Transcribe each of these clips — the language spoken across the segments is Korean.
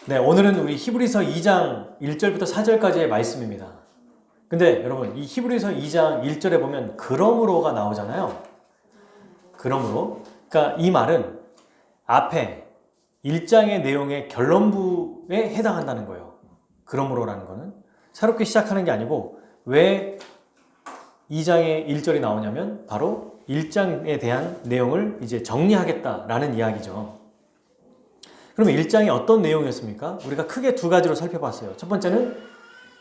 네, 오늘은 우리 히브리서 2장 1절부터 4절까지의 말씀입니다. 근데 여러분, 이 히브리서 2장 1절에 보면 그러므로가 나오잖아요. 그러므로. 그러니까 이 말은 앞에 1장의 내용의 결론부에 해당한다는 거예요. 그러므로라는 거는 새롭게 시작하는 게 아니고 왜 2장의 1절이 나오냐면 바로 1장에 대한 내용을 이제 정리하겠다라는 이야기죠. 그러면 1장이 어떤 내용이었습니까? 우리가 크게 두 가지로 살펴봤어요. 첫 번째는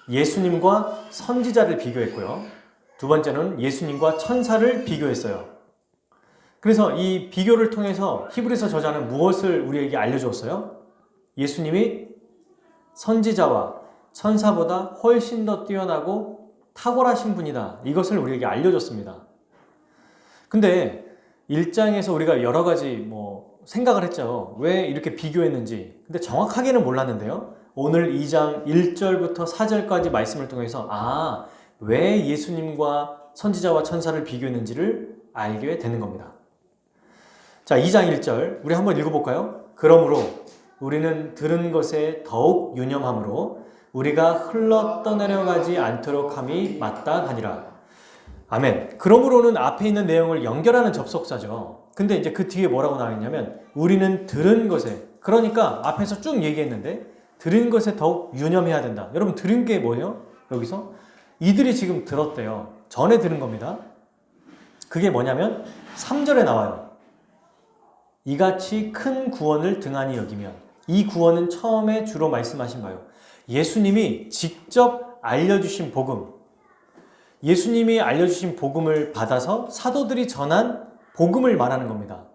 예수님과 선지자를 비교했고요. 두 번째는 예수님과 천사를 비교했어요. 그래서 이 비교를 통해서 히브리서 저자는 무엇을 우리에게 알려주었어요? 예수님이 선지자와 천사보다 훨씬 더 뛰어나고 탁월하신 분이다. 이것을 우리에게 알려줬습니다. 근데 1장에서 우리가 여러 가지 생각을 했죠. 왜 이렇게 비교했는지. 근데 정확하게는 몰랐는데요. 오늘 2장 1절부터 4절까지 말씀을 통해서 왜 예수님과 선지자와 천사를 비교했는지를 알게 되는 겁니다. 자, 2장 1절 우리 한번 읽어볼까요? 그러므로 우리는 들은 것에 더욱 유념함으로 우리가 흘러 떠내려가지 않도록 함이 마땅하니라. 아멘. 그러므로는 앞에 있는 내용을 연결하는 접속사죠. 근데 이제 그 뒤에 뭐라고 나와 있냐면 우리는 들은 것에, 그러니까 앞에서 쭉 얘기했는데 들은 것에 더욱 유념해야 된다. 여러분 들은 게 뭐예요? 여기서 이들이 지금 들었대요. 전에 들은 겁니다. 그게 뭐냐면 3절에 나와요. 이같이 큰 구원을 등한히 여기면, 이 구원은 처음에 주로 말씀하신 바요. 예수님이 직접 알려주신 복음, 예수님이 알려주신 복음을 받아서 사도들이 전한 복음을 말하는 겁니다.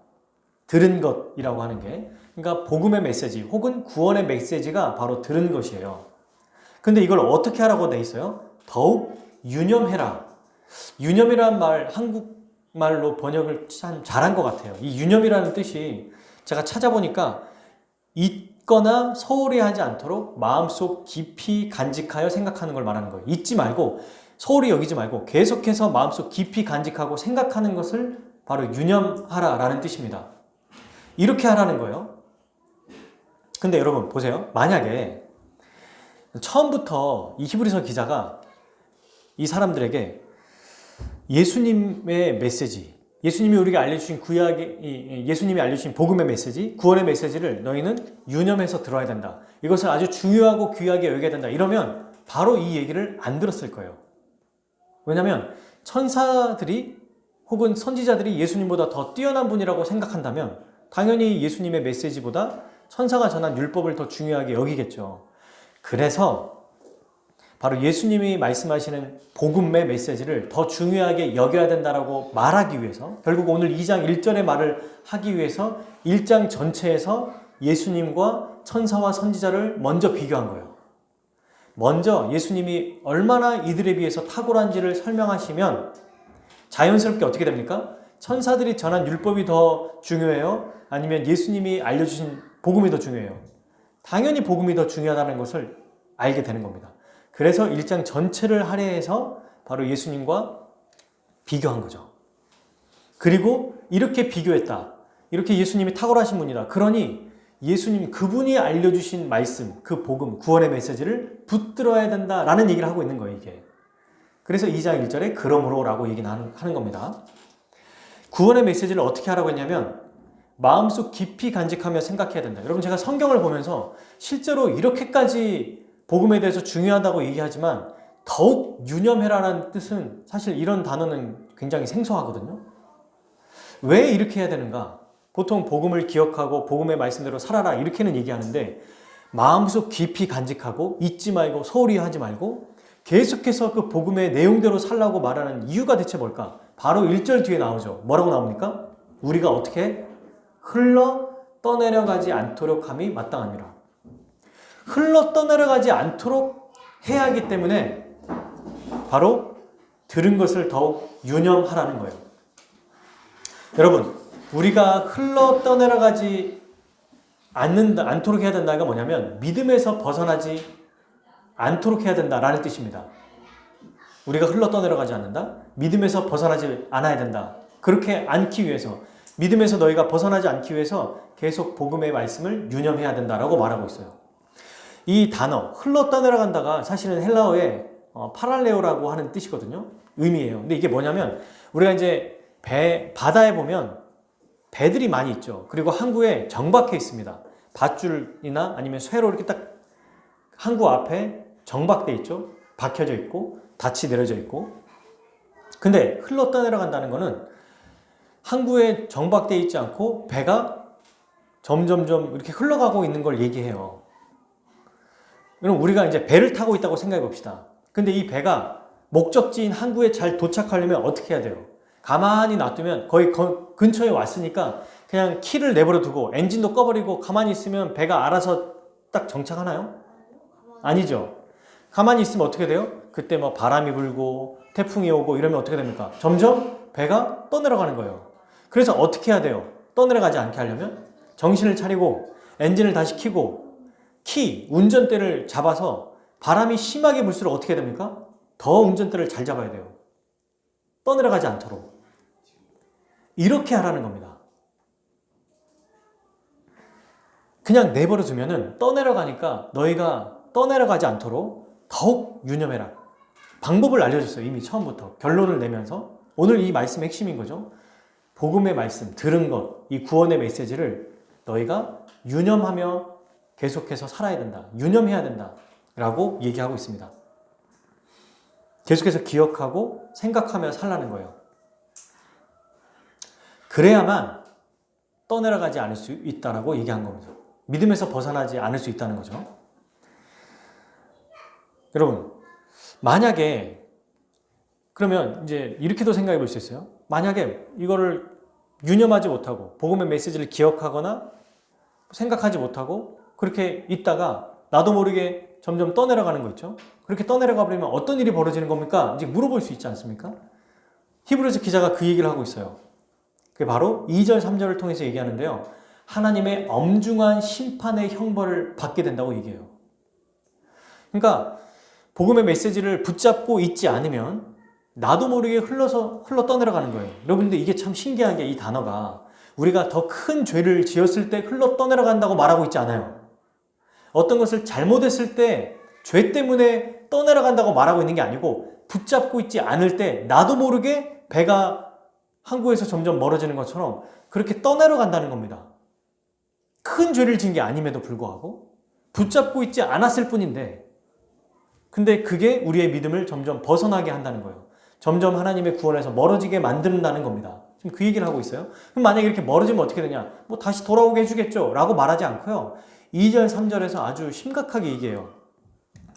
들은 것이라고 하는 게. 그러니까 복음의 메시지 혹은 구원의 메시지가 바로 들은 것이에요. 근데 이걸 어떻게 하라고 돼 있어요? 더욱 유념해라. 유념이라는 말 한국말로 번역을 참 잘한 것 같아요. 이 유념이라는 뜻이 제가 찾아보니까 잊거나 소홀히 하지 않도록 마음속 깊이 간직하여 생각하는 걸 말하는 거예요. 잊지 말고 소홀히 여기지 말고 계속해서 마음속 깊이 간직하고 생각하는 것을 바로 유념하라라는 뜻입니다. 이렇게 하라는 거예요. 근데 여러분 보세요. 만약에 처음부터 이 히브리서 기자가 이 사람들에게 예수님의 메시지, 예수님이 우리가 알려주신 예수님이 알려주신 복음의 메시지, 구원의 메시지를 너희는 유념해서 들어야 된다. 이것을 아주 중요하고 귀하게 여겨야 된다. 이러면 바로 이 얘기를 안 들었을 거예요. 왜냐하면 천사들이 혹은 선지자들이 예수님보다 더 뛰어난 분이라고 생각한다면 당연히 예수님의 메시지보다 천사가 전한 율법을 더 중요하게 여기겠죠. 그래서 바로 예수님이 말씀하시는 복음의 메시지를 더 중요하게 여겨야 된다라고 말하기 위해서, 결국 오늘 2장 1절의 말을 하기 위해서 1장 전체에서 예수님과 천사와 선지자를 먼저 비교한 거예요. 먼저 예수님이 얼마나 이들에 비해서 탁월한지를 설명하시면 자연스럽게 어떻게 됩니까? 천사들이 전한 율법이 더 중요해요? 아니면 예수님이 알려주신 복음이 더 중요해요? 당연히 복음이 더 중요하다는 것을 알게 되는 겁니다. 그래서 1장 전체를 할애해서 바로 예수님과 비교한 거죠. 그리고 이렇게 비교했다. 이렇게 예수님이 탁월하신 분이다. 그러니 예수님 그분이 알려주신 말씀, 그 복음, 구원의 메시지를 붙들어야 된다라는 얘기를 하고 있는 거예요, 이게. 그래서 2장 1절에 그러므로라고 얘기는 하는 겁니다. 구원의 메시지를 어떻게 하라고 했냐면 마음속 깊이 간직하며 생각해야 된다. 여러분 제가 성경을 보면서 실제로 이렇게까지 복음에 대해서 중요하다고 얘기하지만 더욱 유념해라라는 뜻은 사실 이런 단어는 굉장히 생소하거든요. 왜 이렇게 해야 되는가? 보통 복음을 기억하고 복음의 말씀대로 살아라 이렇게는 얘기하는데 마음속 깊이 간직하고 잊지 말고 소홀히 하지 말고 계속해서 그 복음의 내용대로 살라고 말하는 이유가 대체 뭘까? 바로 1절 뒤에 나오죠. 뭐라고 나옵니까? 우리가 어떻게 흘러 떠내려가지 않도록 함이 마땅합니다. 흘러 떠내려가지 않도록 해야 하기 때문에 바로 들은 것을 더욱 유념하라는 거예요. 여러분, 우리가 흘러 떠내려가지 않도록 해야 된다가 뭐냐면 믿음에서 벗어나지 않도록 해야 된다라는 뜻입니다. 우리가 흘러 떠내려가지 않는다? 믿음에서 벗어나지 않아야 된다. 그렇게 않기 위해서, 믿음에서 너희가 벗어나지 않기 위해서 계속 복음의 말씀을 유념해야 된다라고 말하고 있어요. 이 단어 흘러 떠내려간다가 사실은 헬라어의 파랄레오라고 하는 뜻이거든요. 의미예요. 근데 이게 뭐냐면 우리가 이제 바다에 보면 배들이 많이 있죠. 그리고 항구에 정박해 있습니다. 밧줄이나 아니면 쇠로 이렇게 딱 항구 앞에 정박돼 있죠. 박혀져 있고 닻이 내려져 있고. 근데 흘러 떠내려간다는 거는 항구에 정박돼 있지 않고 배가 점점점 이렇게 흘러가고 있는 걸 얘기해요. 그럼 우리가 이제 배를 타고 있다고 생각해 봅시다. 근데 이 배가 목적지인 항구에 잘 도착하려면 어떻게 해야 돼요? 가만히 놔두면 거의 근처에 왔으니까 그냥 키를 내버려 두고 엔진도 꺼버리고 가만히 있으면 배가 알아서 딱 정착하나요? 아니죠. 가만히 있으면 어떻게 돼요? 그때 뭐 바람이 불고 태풍이 오고 이러면 어떻게 됩니까? 점점 배가 떠내려가는 거예요. 그래서 어떻게 해야 돼요? 떠내려가지 않게 하려면 정신을 차리고 엔진을 다시 켜고 운전대를 잡아서 바람이 심하게 불수록 어떻게 됩니까? 더 운전대를 잘 잡아야 돼요. 떠내려가지 않도록. 이렇게 하라는 겁니다. 그냥 내버려 두면은 떠내려가니까 너희가 떠내려가지 않도록 더욱 유념해라. 방법을 알려줬어요. 이미 처음부터. 결론을 내면서. 오늘 이 말씀의 핵심인 거죠. 복음의 말씀, 들은 것, 이 구원의 메시지를 너희가 유념하며 계속해서 살아야 된다. 유념해야 된다. 라고 얘기하고 있습니다. 계속해서 기억하고 생각하며 살라는 거예요. 그래야만 떠내려가지 않을 수 있다라고 얘기한 겁니다. 믿음에서 벗어나지 않을 수 있다는 거죠. 여러분, 만약에 그러면 이제 이렇게도 생각해 볼 수 있어요. 만약에 이거를 유념하지 못하고 복음의 메시지를 기억하거나 생각하지 못하고 그렇게 있다가 나도 모르게 점점 떠내려가는 거 있죠. 그렇게 떠내려가 버리면 어떤 일이 벌어지는 겁니까? 이제 물어볼 수 있지 않습니까? 히브리서 기자가 그 얘기를 하고 있어요. 그게 바로 2절, 3절을 통해서 얘기하는데요. 하나님의 엄중한 심판의 형벌을 받게 된다고 얘기해요. 그러니까 복음의 메시지를 붙잡고 있지 않으면 나도 모르게 흘러 떠내려가는 거예요. 여러분들 이게 참 신기한 게 이 단어가 우리가 더 큰 죄를 지었을 때 흘러 떠내려간다고 말하고 있지 않아요. 어떤 것을 잘못했을 때 죄 때문에 떠내려간다고 말하고 있는 게 아니고 붙잡고 있지 않을 때 나도 모르게 배가 항구에서 점점 멀어지는 것처럼 그렇게 떠내려간다는 겁니다. 큰 죄를 지은 게 아님에도 불구하고 붙잡고 있지 않았을 뿐인데 근데 그게 우리의 믿음을 점점 벗어나게 한다는 거예요. 점점 하나님의 구원에서 멀어지게 만든다는 겁니다. 지금 그 얘기를 하고 있어요. 그럼 만약에 이렇게 멀어지면 어떻게 되냐? 뭐 다시 돌아오게 해주겠죠? 라고 말하지 않고요. 2절, 3절에서 아주 심각하게 얘기해요.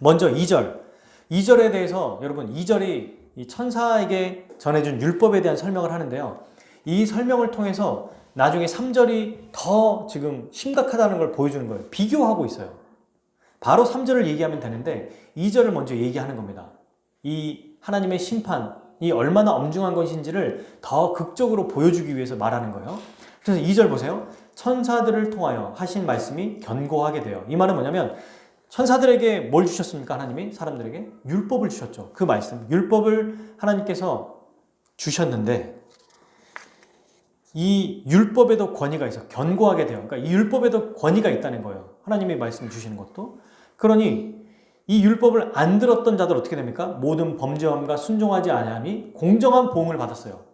먼저 2절. 2절에 대해서 여러분 2절이 이 천사에게 전해준 율법에 대한 설명을 하는데요. 이 설명을 통해서 나중에 3절이 더 지금 심각하다는 걸 보여주는 거예요. 비교하고 있어요. 바로 3절을 얘기하면 되는데 2절을 먼저 얘기하는 겁니다. 이 하나님의 심판이 얼마나 엄중한 것인지를 더 극적으로 보여주기 위해서 말하는 거예요. 그래서 2절 보세요. 천사들을 통하여 하신 말씀이 견고하게 돼요. 이 말은 뭐냐면 천사들에게 뭘 주셨습니까? 하나님이 사람들에게 율법을 주셨죠. 그 말씀, 율법을 하나님께서 주셨는데 이 율법에도 권위가 있어. 견고하게 돼요. 그러니까 이 율법에도 권위가 있다는 거예요. 하나님의 말씀 주시는 것도. 그러니 이 율법을 안 들었던 자들 어떻게 됩니까? 모든 범죄함과 순종하지 아니함이 공정한 보응을 받았어요.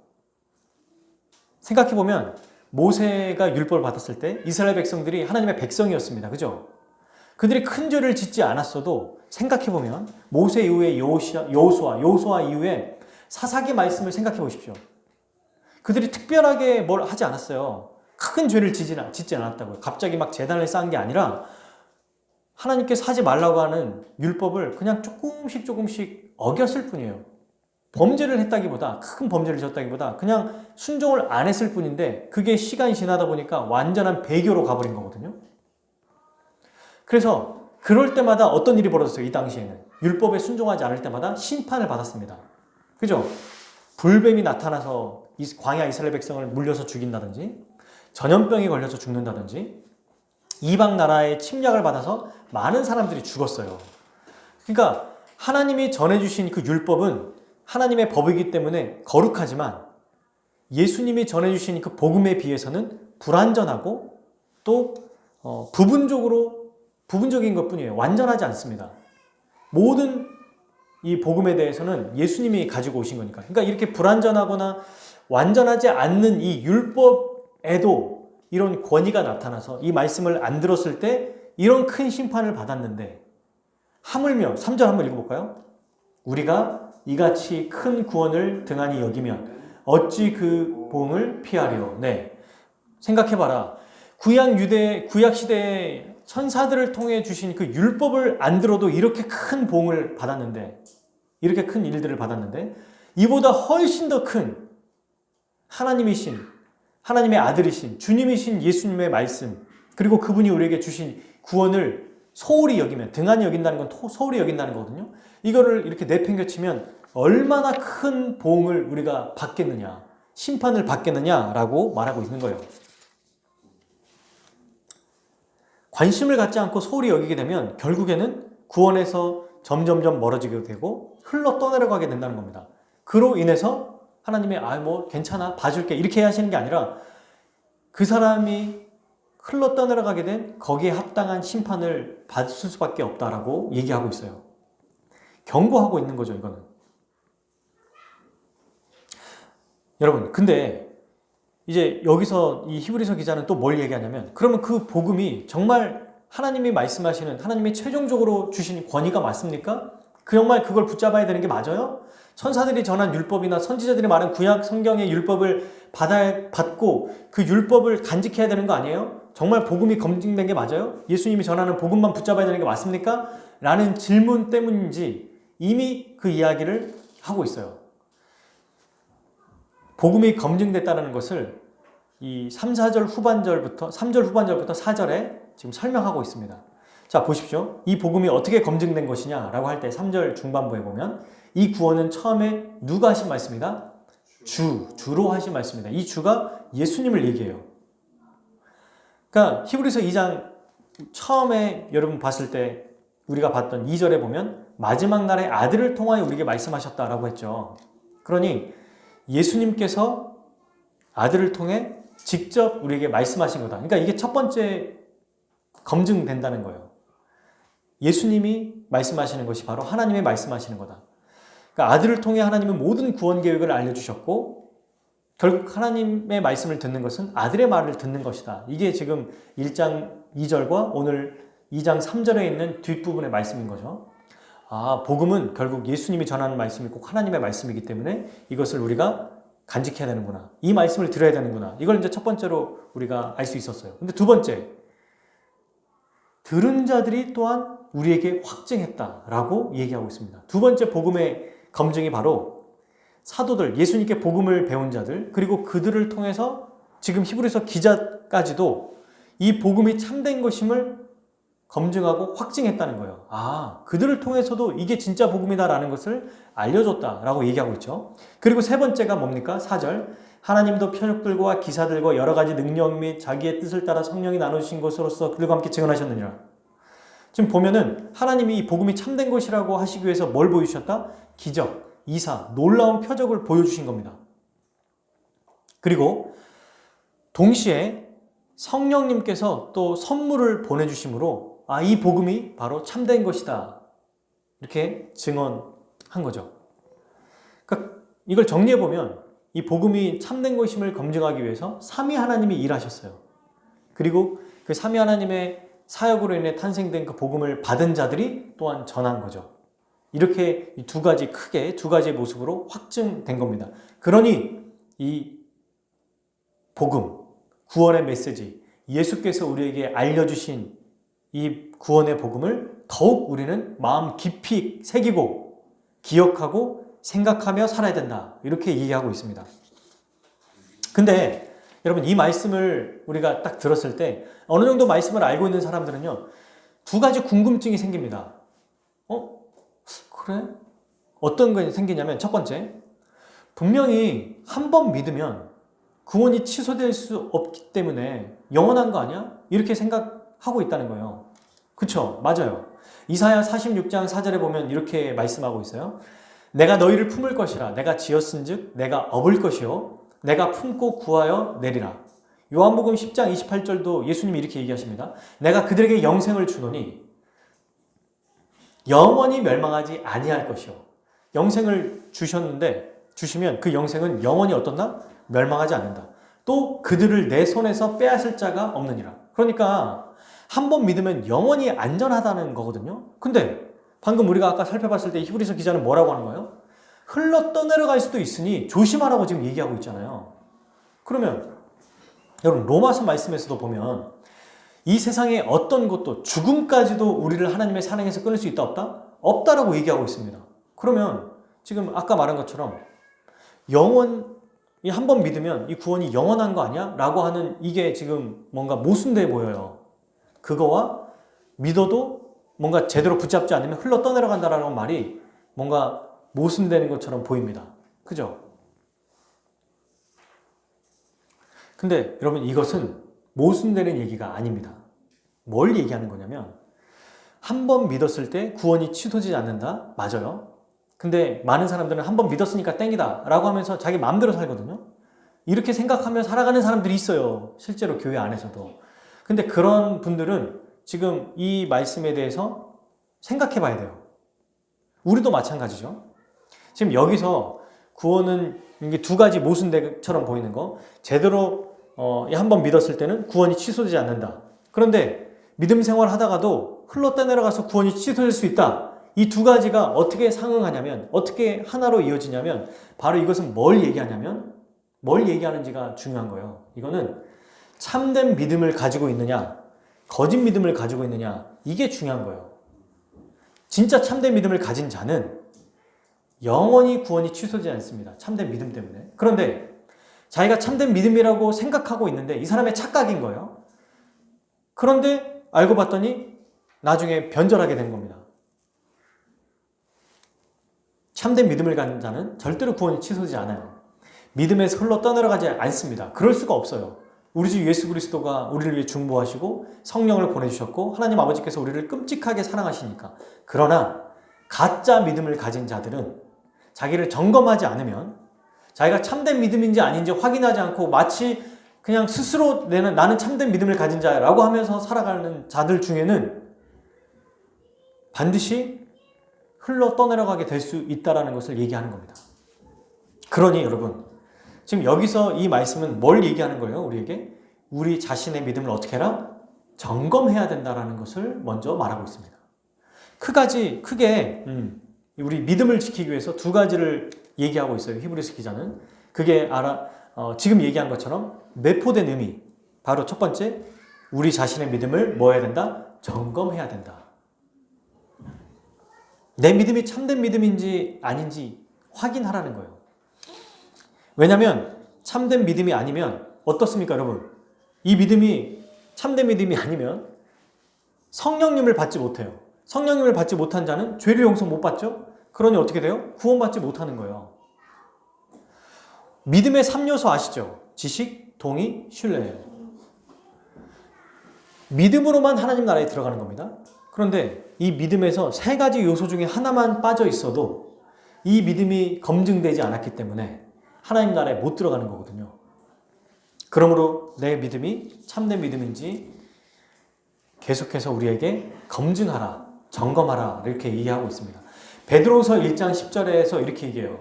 생각해보면 모세가 율법을 받았을 때 이스라엘 백성들이 하나님의 백성이었습니다. 그죠? 그들이 큰 죄를 짓지 않았어도 생각해보면 모세 이후에 여호수아 이후에 사사기 말씀을 생각해 보십시오. 그들이 특별하게 뭘 하지 않았어요. 큰 죄를 짓지 않았다고요. 갑자기 막 제단을 쌓은 게 아니라 하나님께서 하지 말라고 하는 율법을 그냥 조금씩 어겼을 뿐이에요. 범죄를 했다기보다 큰 범죄를 졌다기보다 그냥 순종을 안 했을 뿐인데 그게 시간이 지나다 보니까 완전한 배교로 가버린 거거든요. 그래서 그럴 때마다 어떤 일이 벌어졌어요. 이 당시에는 율법에 순종하지 않을 때마다 심판을 받았습니다. 그죠? 불뱀이 나타나서 광야 이스라엘 백성을 물려서 죽인다든지 전염병에 걸려서 죽는다든지 이방 나라의 침략을 받아서 많은 사람들이 죽었어요. 그러니까 하나님이 전해주신 그 율법은 하나님의 법이기 때문에 거룩하지만 예수님이 전해주신 그 복음에 비해서는 불완전하고 또 부분적으로 부분적인 것뿐이에요. 완전하지 않습니다. 모든 이 복음에 대해서는 예수님이 가지고 오신 거니까. 그러니까 이렇게 불완전하거나 완전하지 않는 이 율법에도 이런 권위가 나타나서 이 말씀을 안 들었을 때 이런 큰 심판을 받았는데, 하물며 3절 한번 읽어볼까요? 우리가 이같이 큰 구원을 등한히 여기면 어찌 그 보응을 피하려. 네, 생각해봐라. 구약 시대에 천사들을 통해 주신 그 율법을 안 들어도 이렇게 큰 보응을 받았는데, 이렇게 큰 일들을 받았는데, 이보다 훨씬 더 큰 하나님이신, 하나님의 아들이신 주님이신 예수님의 말씀, 그리고 그분이 우리에게 주신 구원을 소홀히 여기면, 등한히 여긴다는 건 소홀히 여긴다는 거거든요. 이거를 이렇게 내팽겨치면 얼마나 큰 보응을 우리가 받겠느냐, 심판을 받겠느냐라고 말하고 있는 거예요. 관심을 갖지 않고 소홀히 여기게 되면 결국에는 구원에서 점점점 멀어지게 되고 흘러 떠내려가게 된다는 겁니다. 그로 인해서 하나님이 괜찮아, 봐줄게 이렇게 하시는 게 아니라 그 사람이 흘러 떠내려가게 된 거기에 합당한 심판을 받을 수밖에 없다라고 얘기하고 있어요. 경고하고 있는 거죠, 이거는. 여러분, 근데 이제 여기서 이 히브리서 기자는 또 뭘 얘기하냐면, 그러면 그 복음이 정말 하나님이 말씀하시는, 하나님이 최종적으로 주신 권위가 맞습니까? 정말 그걸 붙잡아야 되는 게 맞아요? 천사들이 전한 율법이나 선지자들이 말한 구약 성경의 율법을 받고 그 율법을 간직해야 되는 거 아니에요? 정말 복음이 검증된 게 맞아요? 예수님이 전하는 복음만 붙잡아야 되는 게 맞습니까? 라는 질문 때문인지 이미 그 이야기를 하고 있어요. 복음이 검증됐다는 것을 이 3절 후반절부터 4절에 지금 설명하고 있습니다. 자, 보십시오. 이 복음이 어떻게 검증된 것이냐라고 할 때 3절 중반부에 보면 이 구원은 처음에 누가 하신 말씀이다? 주로 하신 말씀이다. 이 주가 예수님을 얘기해요. 그러니까 히브리서 2장 처음에 여러분 봤을 때 우리가 봤던 2절에 보면 마지막 날에 아들을 통하여 우리에게 말씀하셨다라고 했죠. 그러니 예수님께서 아들을 통해 직접 우리에게 말씀하신 거다. 그러니까 이게 첫 번째 검증된다는 거예요. 예수님이 말씀하시는 것이 바로 하나님의 말씀하시는 거다. 그러니까 아들을 통해 하나님은 모든 구원 계획을 알려주셨고 결국 하나님의 말씀을 듣는 것은 아들의 말을 듣는 것이다. 이게 지금 1장 2절과 오늘 2장 3절에 있는 뒷부분의 말씀인 거죠. 복음은 결국 예수님이 전하는 말씀이 꼭 하나님의 말씀이기 때문에 이것을 우리가 간직해야 되는구나. 이 말씀을 들어야 되는구나. 이걸 이제 첫 번째로 우리가 알 수 있었어요. 근데 두 번째, 들은 자들이 또한 우리에게 확증했다라고 얘기하고 있습니다. 두 번째 복음의 검증이 바로 사도들, 예수님께 복음을 배운 자들, 그리고 그들을 통해서 지금 히브리서 기자까지도 이 복음이 참된 것임을 검증하고 확증했다는 거예요. 그들을 통해서도 이게 진짜 복음이다라는 것을 알려줬다라고 얘기하고 있죠. 그리고 세 번째가 뭡니까? 4절. 하나님도 표적들과 기사들과 여러 가지 능력 및 자기의 뜻을 따라 성령이 나누신 것으로서 그들과 함께 증언하셨느니라. 지금 보면은 하나님이 이 복음이 참된 것이라고 하시기 위해서 뭘 보여주셨다? 기적, 이사, 놀라운 표적을 보여주신 겁니다. 그리고 동시에 성령님께서 또 선물을 보내주심으로 이 복음이 바로 참된 것이다. 이렇게 증언한 거죠. 그러니까 이걸 정리해보면 이 복음이 참된 것임을 검증하기 위해서 삼위 하나님이 일하셨어요. 그리고 그 삼위 하나님의 사역으로 인해 탄생된 그 복음을 받은 자들이 또한 전한 거죠. 이렇게 두 가지의 모습으로 확증된 겁니다. 그러니 이 복음, 구원의 메시지, 예수께서 우리에게 알려주신 이 구원의 복음을 더욱 우리는 마음 깊이 새기고 기억하고 생각하며 살아야 된다. 이렇게 얘기하고 있습니다. 근데 여러분, 이 말씀을 우리가 딱 들었을 때 어느 정도 말씀을 알고 있는 사람들은요, 두 가지 궁금증이 생깁니다. 그래? 어떤 게 생기냐면, 첫 번째, 분명히 한 번 믿으면 구원이 취소될 수 없기 때문에 영원한 거 아니야? 이렇게 생각하고 있다는 거예요. 그쵸? 맞아요. 이사야 46장 4절에 보면 이렇게 말씀하고 있어요. 내가 너희를 품을 것이라. 내가 지었은즉 내가 업을 것이요 내가 품고 구하여 내리라. 요한복음 10장 28절도 예수님이 이렇게 얘기하십니다. 내가 그들에게 영생을 주노니 영원히 멸망하지 아니할 것이요. 영생을 주시면 그 영생은 영원히 어떻나? 멸망하지 않는다. 또 그들을 내 손에서 빼앗을 자가 없느니라. 그러니까 한 번 믿으면 영원히 안전하다는 거거든요. 근데 방금 우리가 아까 살펴봤을 때 히브리서 기자는 뭐라고 하는 거예요? 흘러 떠내려갈 수도 있으니 조심하라고 지금 얘기하고 있잖아요. 그러면 여러분 로마서 말씀에서도 보면 이 세상에 어떤 것도 죽음까지도 우리를 하나님의 사랑에서 끊을 수 있다 없다? 없다라고 얘기하고 있습니다. 그러면 지금 아까 말한 것처럼 한 번 믿으면 이 구원이 영원한 거 아니야? 라고 하는 이게 지금 뭔가 모순돼 보여요. 그거와 믿어도 뭔가 제대로 붙잡지 않으면 흘러 떠내려간다라는 말이 뭔가 모순되는 것처럼 보입니다. 그죠? 근데 여러분 이것은 모순되는 얘기가 아닙니다. 뭘 얘기하는 거냐면 한 번 믿었을 때 구원이 취소되지 않는다? 맞아요. 근데 많은 사람들은 한 번 믿었으니까 땡이다 라고 하면서 자기 마음대로 살거든요. 이렇게 생각하며 살아가는 사람들이 있어요. 실제로 교회 안에서도. 근데 그런 분들은 지금 이 말씀에 대해서 생각해 봐야 돼요. 우리도 마찬가지죠. 지금 여기서 구원은 이게 두 가지 모순대처럼 보이는 거. 제대로 한 번 믿었을 때는 구원이 취소되지 않는다. 그런데 믿음 생활 하다가도 흘러 떠내려가서 구원이 취소될 수 있다. 이 두 가지가 어떻게 상응하냐면, 어떻게 하나로 이어지냐면, 바로 이것은 뭘 얘기하는지가 중요한 거예요. 이거는 참된 믿음을 가지고 있느냐, 거짓 믿음을 가지고 있느냐, 이게 중요한 거예요. 진짜 참된 믿음을 가진 자는 영원히 구원이 취소되지 않습니다. 참된 믿음 때문에. 그런데 자기가 참된 믿음이라고 생각하고 있는데 이 사람의 착각인 거예요. 그런데 알고 봤더니 나중에 변절하게 된 겁니다. 참된 믿음을 가진 자는 절대로 구원이 취소되지 않아요. 믿음에서 흘러 떠내려가지 않습니다. 그럴 수가 없어요. 우리 주 예수 그리스도가 우리를 위해 중보하시고 성령을 보내주셨고 하나님 아버지께서 우리를 끔찍하게 사랑하시니까. 그러나 가짜 믿음을 가진 자들은 자기를 점검하지 않으면 자기가 참된 믿음인지 아닌지 확인하지 않고 마치 그냥 스스로 나는 참된 믿음을 가진 자라고 하면서 살아가는 자들 중에는 반드시 흘러 떠내려가게 될 수 있다는 것을 얘기하는 겁니다. 그러니 여러분 지금 여기서 이 말씀은 뭘 얘기하는 거예요? 우리에게? 우리 자신의 믿음을 어떻게 해라? 점검해야 된다는 것을 먼저 말하고 있습니다. 크게 우리 믿음을 지키기 위해서 두 가지를 얘기하고 있어요. 히브리서 기자는. 그게 지금 얘기한 것처럼 내포된 의미. 바로 첫 번째, 우리 자신의 믿음을 뭐 해야 된다? 점검해야 된다. 내 믿음이 참된 믿음인지 아닌지 확인하라는 거예요. 왜냐하면 참된 믿음이 아니면 어떻습니까, 여러분? 이 믿음이 참된 믿음이 아니면 성령님을 받지 못해요. 성령님을 받지 못한 자는 죄를 용서 못 받죠? 그러니 어떻게 돼요? 구원받지 못하는 거예요. 믿음의 3요소 아시죠? 지식, 동의, 신뢰예요. 믿음으로만 하나님 나라에 들어가는 겁니다. 그런데 이 믿음에서 세 가지 요소 중에 하나만 빠져 있어도 이 믿음이 검증되지 않았기 때문에 하나님 나라에 못 들어가는 거거든요. 그러므로 내 믿음이 참된 믿음인지 계속해서 우리에게 검증하라, 점검하라 이렇게 얘기하고 있습니다. 베드로서 1장 10절에서 이렇게 얘기해요.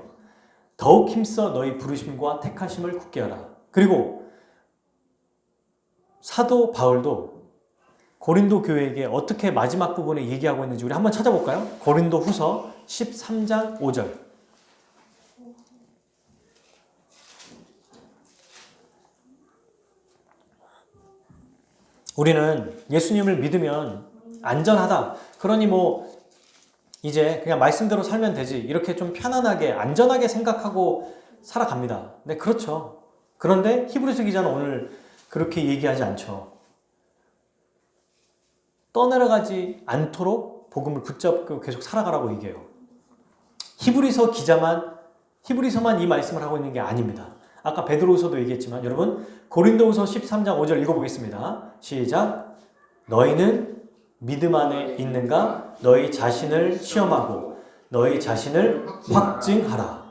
더욱 힘써 너희 부르심과 택하심을 굳게 하라. 그리고 사도 바울도 고린도 교회에게 어떻게 마지막 부분에 얘기하고 있는지 우리 한번 찾아볼까요? 고린도 후서 13장 5절. 우리는 예수님을 믿으면 안전하다. 그러니 이제 그냥 말씀대로 살면 되지. 이렇게 좀 편안하게, 안전하게 생각하고 살아갑니다. 네, 그렇죠. 그런데 히브리서 기자는 오늘 그렇게 얘기하지 않죠. 떠내려가지 않도록 복음을 붙잡고 계속 살아가라고 얘기해요. 히브리서만 이 말씀을 하고 있는 게 아닙니다. 아까 베드로후서도 얘기했지만 여러분 고린도후서 13장 5절 읽어보겠습니다. 시작. 너희는 믿음 안에 있는가? 너희 자신을 시험하고 너희 자신을 확증하라.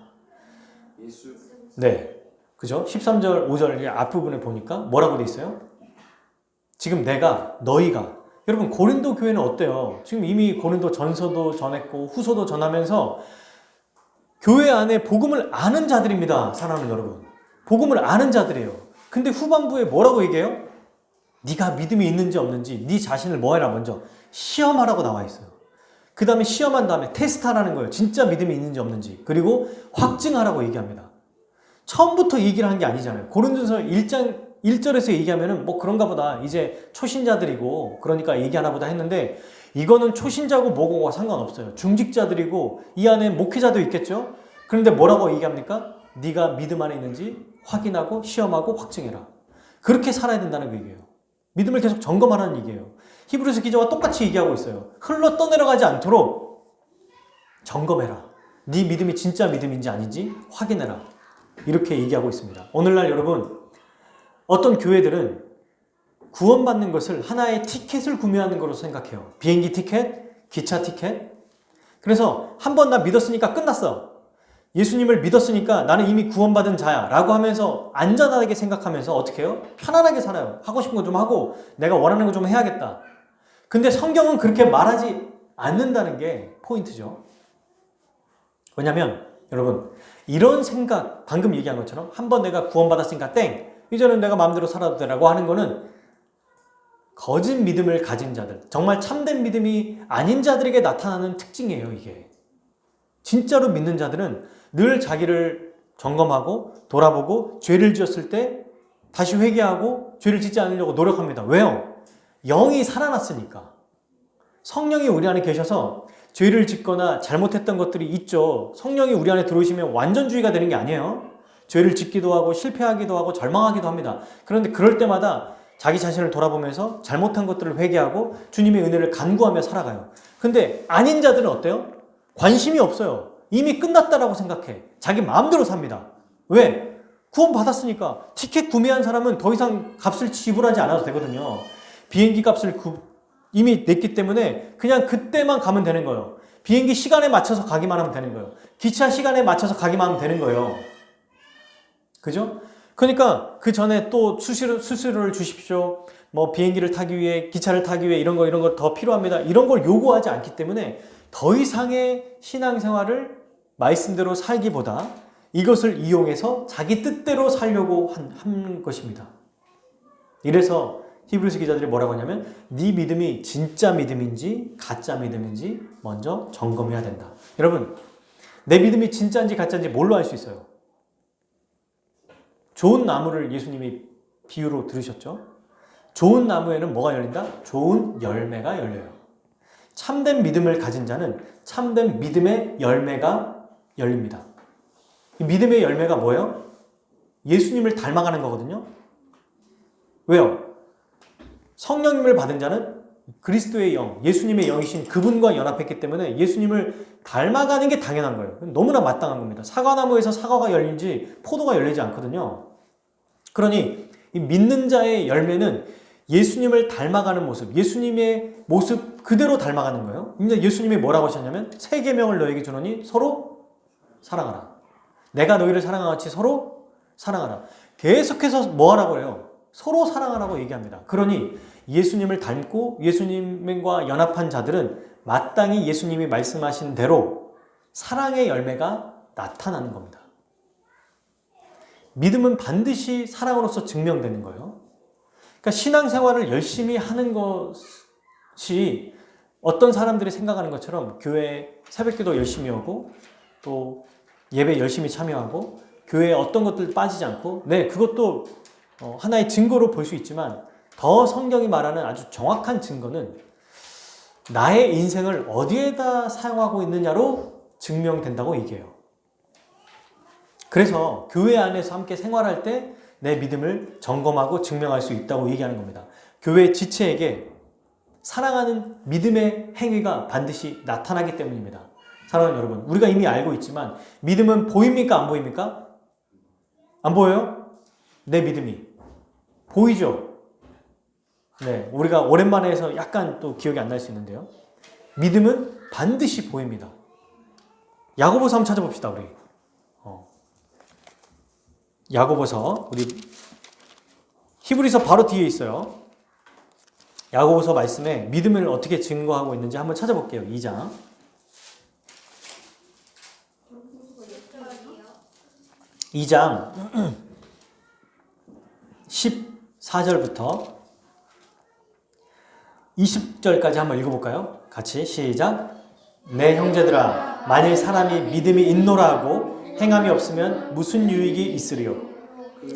네. 그죠? 13절, 5절 앞부분에 보니까 뭐라고 돼 있어요? 지금 너희가 여러분 고린도 교회는 어때요? 지금 이미 고린도 전서도 전했고 후서도 전하면서 교회 안에 복음을 아는 자들입니다. 사랑하는 여러분. 복음을 아는 자들이에요. 근데 후반부에 뭐라고 얘기해요? 네가 믿음이 있는지 없는지 네 자신을 뭐해라 먼저 시험하라고 나와 있어요. 그 다음에 시험한 다음에 테스트하라는 거예요. 진짜 믿음이 있는지 없는지. 그리고 확증하라고 얘기합니다. 처음부터 얘기를 한 게 아니잖아요. 고린도서 1장 1절에서 얘기하면은 뭐 그런가 보다. 이제 초신자들이고 그러니까 얘기하나 보다 했는데 이거는 초신자고 뭐고가 상관없어요. 중직자들이고 이 안에 목회자도 있겠죠. 그런데 뭐라고 얘기합니까? 네가 믿음 안에 있는지 확인하고 시험하고 확증해라. 그렇게 살아야 된다는 얘기예요. 믿음을 계속 점검하라는 얘기예요. 히브리서 기자와 똑같이 얘기하고 있어요. 흘러 떠내려가지 않도록 점검해라. 네 믿음이 진짜 믿음인지 아닌지 확인해라. 이렇게 얘기하고 있습니다. 오늘날 여러분 어떤 교회들은 구원받는 것을 하나의 티켓을 구매하는 것으로 생각해요. 비행기 티켓, 기차 티켓. 그래서 한 번 나 믿었으니까 끝났어. 예수님을 믿었으니까 나는 이미 구원받은 자야 라고 하면서 안전하게 생각하면서 어떻게 해요? 편안하게 살아요. 하고 싶은 거 좀 하고 내가 원하는 거 좀 해야겠다. 근데 성경은 그렇게 말하지 않는다는 게 포인트죠. 왜냐면 여러분 이런 생각 방금 얘기한 것처럼 한 번 내가 구원받았으니까 땡 이제는 내가 마음대로 살아도 되라고 하는 거는 거짓 믿음을 가진 자들 정말 참된 믿음이 아닌 자들에게 나타나는 특징이에요. 이게 진짜로 믿는 자들은 늘 자기를 점검하고 돌아보고 죄를 지었을 때 다시 회개하고 죄를 짓지 않으려고 노력합니다. 왜요? 영이 살아났으니까. 성령이 우리 안에 계셔서 죄를 짓거나 잘못했던 것들이 있죠. 성령이 우리 안에 들어오시면 완전주의가 되는 게 아니에요. 죄를 짓기도 하고 실패하기도 하고 절망하기도 합니다. 그런데 그럴 때마다 자기 자신을 돌아보면서 잘못한 것들을 회개하고 주님의 은혜를 간구하며 살아가요. 근데 아닌 자들은 어때요? 관심이 없어요. 이미 끝났다라고 생각해. 자기 마음대로 삽니다. 왜? 구원 받았으니까. 티켓 구매한 사람은 더 이상 값을 지불하지 않아도 되거든요. 비행기 값을 이미 냈기 때문에 그냥 그때만 가면 되는 거예요. 비행기 시간에 맞춰서 가기만 하면 되는 거예요. 기차 시간에 맞춰서 가기만 하면 되는 거예요. 그죠? 그러니까 그 전에 또 수수료를 주십시오. 뭐 비행기를 타기 위해 기차를 타기 위해 이런 거 더 필요합니다. 이런 걸 요구하지 않기 때문에 더 이상의 신앙생활을 말씀대로 살기보다 이것을 이용해서 자기 뜻대로 살려고 한 것입니다. 이래서 히브리서 기자들이 뭐라고 하냐면 네 믿음이 진짜 믿음인지 가짜 믿음인지 먼저 점검해야 된다. 여러분 내 믿음이 진짜인지 가짜인지 뭘로 알 수 있어요? 좋은 나무를 예수님이 비유로 들으셨죠? 좋은 나무에는 뭐가 열린다? 좋은 열매가 열려요. 참된 믿음을 가진 자는 참된 믿음의 열매가 열립니다. 이 믿음의 열매가 뭐예요? 예수님을 닮아가는 거거든요. 왜요? 성령님을 받은 자는 그리스도의 영, 예수님의 영이신 그분과 연합했기 때문에 예수님을 닮아가는 게 당연한 거예요. 너무나 마땅한 겁니다. 사과나무에서 사과가 열리지 포도가 열리지 않거든요. 그러니 이 믿는 자의 열매는 예수님을 닮아가는 모습, 예수님의 모습 그대로 닮아가는 거예요. 예수님이 뭐라고 하셨냐면 새 계명을 너에게 주노니 서로 사랑하라. 내가 너희를 사랑한 같이 서로 사랑하라. 계속해서 뭐 하라고 해요? 서로 사랑하라고 얘기합니다. 그러니 예수님을 닮고 예수님과 연합한 자들은 마땅히 예수님이 말씀하신 대로 사랑의 열매가 나타나는 겁니다. 믿음은 반드시 사랑으로서 증명되는 거예요. 그러니까 신앙생활을 열심히 하는 것이 어떤 사람들이 생각하는 것처럼 교회 새벽기도 열심히 오고 또 예배 열심히 참여하고 교회에 어떤 것들 빠지지 않고 네 그것도 하나의 증거로 볼 수 있지만 더 성경이 말하는 아주 정확한 증거는 나의 인생을 어디에다 사용하고 있느냐로 증명된다고 얘기해요. 그래서 교회 안에서 함께 생활할 때 내 믿음을 점검하고 증명할 수 있다고 얘기하는 겁니다. 교회 지체에게 사랑하는 믿음의 행위가 반드시 나타나기 때문입니다. 사랑하는 여러분, 우리가 이미 알고 있지만 믿음은 보입니까? 안 보입니까? 안 보여요? 내 믿음이 보이죠? 네, 우리가 오랜만에 해서 약간 또 기억이 안 날 수 있는데요. 믿음은 반드시 보입니다. 야고보서 한번 찾아봅시다, 우리. 야고보서, 우리 히브리서 바로 뒤에 있어요. 야고보서 말씀에 믿음을 어떻게 증거하고 있는지 한번 찾아볼게요. 2장. 2장 14절부터 20절까지 한번 읽어볼까요? 같이 시작. 내 형제들아, 만일 사람이 믿음이 있노라 하고 행함이 없으면 무슨 유익이 있으리요?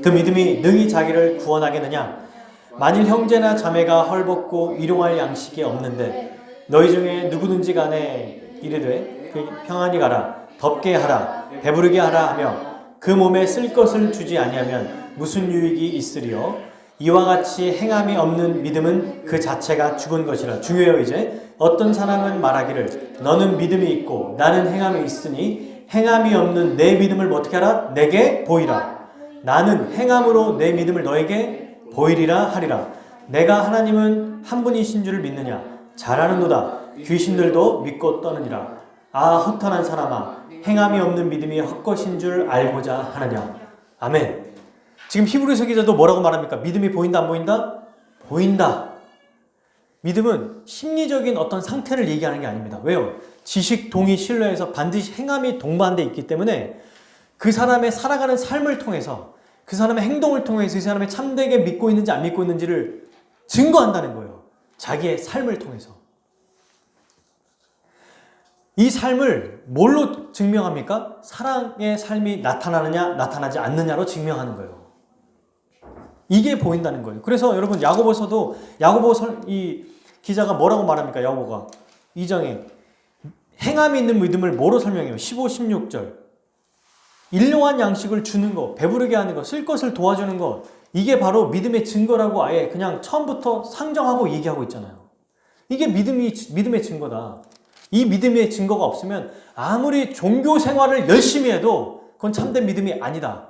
그 믿음이 능히 자기를 구원하겠느냐? 만일 형제나 자매가 헐벗고 일용할 양식이 없는데 너희 중에 누구든지 간에 이르되 그 평안히 가라, 덥게 하라, 배부르게 하라 하며 그 몸에 쓸 것을 주지 아니하면 무슨 유익이 있으리요? 이와 같이 행함이 없는 믿음은 그 자체가 죽은 것이라. 중요해요. 이제 어떤 사람은 말하기를 너는 믿음이 있고 나는 행함이 있으니 행함이 없는 내 믿음을 뭐 어떻게 하라? 내게 보이라. 나는 행함으로 내 믿음을 너에게 보이리라 하리라. 내가 하나님은 한 분이신 줄을 믿느냐? 잘하는도다. 귀신들도 믿고 떠느니라. 아, 허탄한 사람아, 행함이 없는 믿음이 헛것인 줄 알고자 하느냐? 아멘. 지금 히브리서 기자도 뭐라고 말합니까? 믿음이 보인다, 안 보인다? 보인다. 믿음은 심리적인 어떤 상태를 얘기하는 게 아닙니다. 왜요? 지식, 동의, 신뢰에서 반드시 행함이 동반되어 있기 때문에 그 사람의 살아가는 삶을 통해서, 그 사람의 행동을 통해서 이 사람이 참되게 믿고 있는지 안 믿고 있는지를 증거한다는 거예요. 자기의 삶을 통해서. 이 삶을 뭘로 증명합니까? 사랑의 삶이 나타나느냐 나타나지 않느냐로 증명하는 거예요. 이게 보인다는 거예요. 그래서 여러분 야고보서도 이 기자가 뭐라고 말합니까? 야고보가 2장에 행함이 있는 믿음을 뭐로 설명해요? 15, 16절. 일용한 양식을 주는 거, 배부르게 하는 거, 쓸 것을 도와주는 거, 이게 바로 믿음의 증거라고 아예 그냥 처음부터 상정하고 얘기하고 있잖아요. 이게 믿음의 증거다. 이 믿음의 증거가 없으면 아무리 종교 생활을 열심히 해도 그건 참된 믿음이 아니다.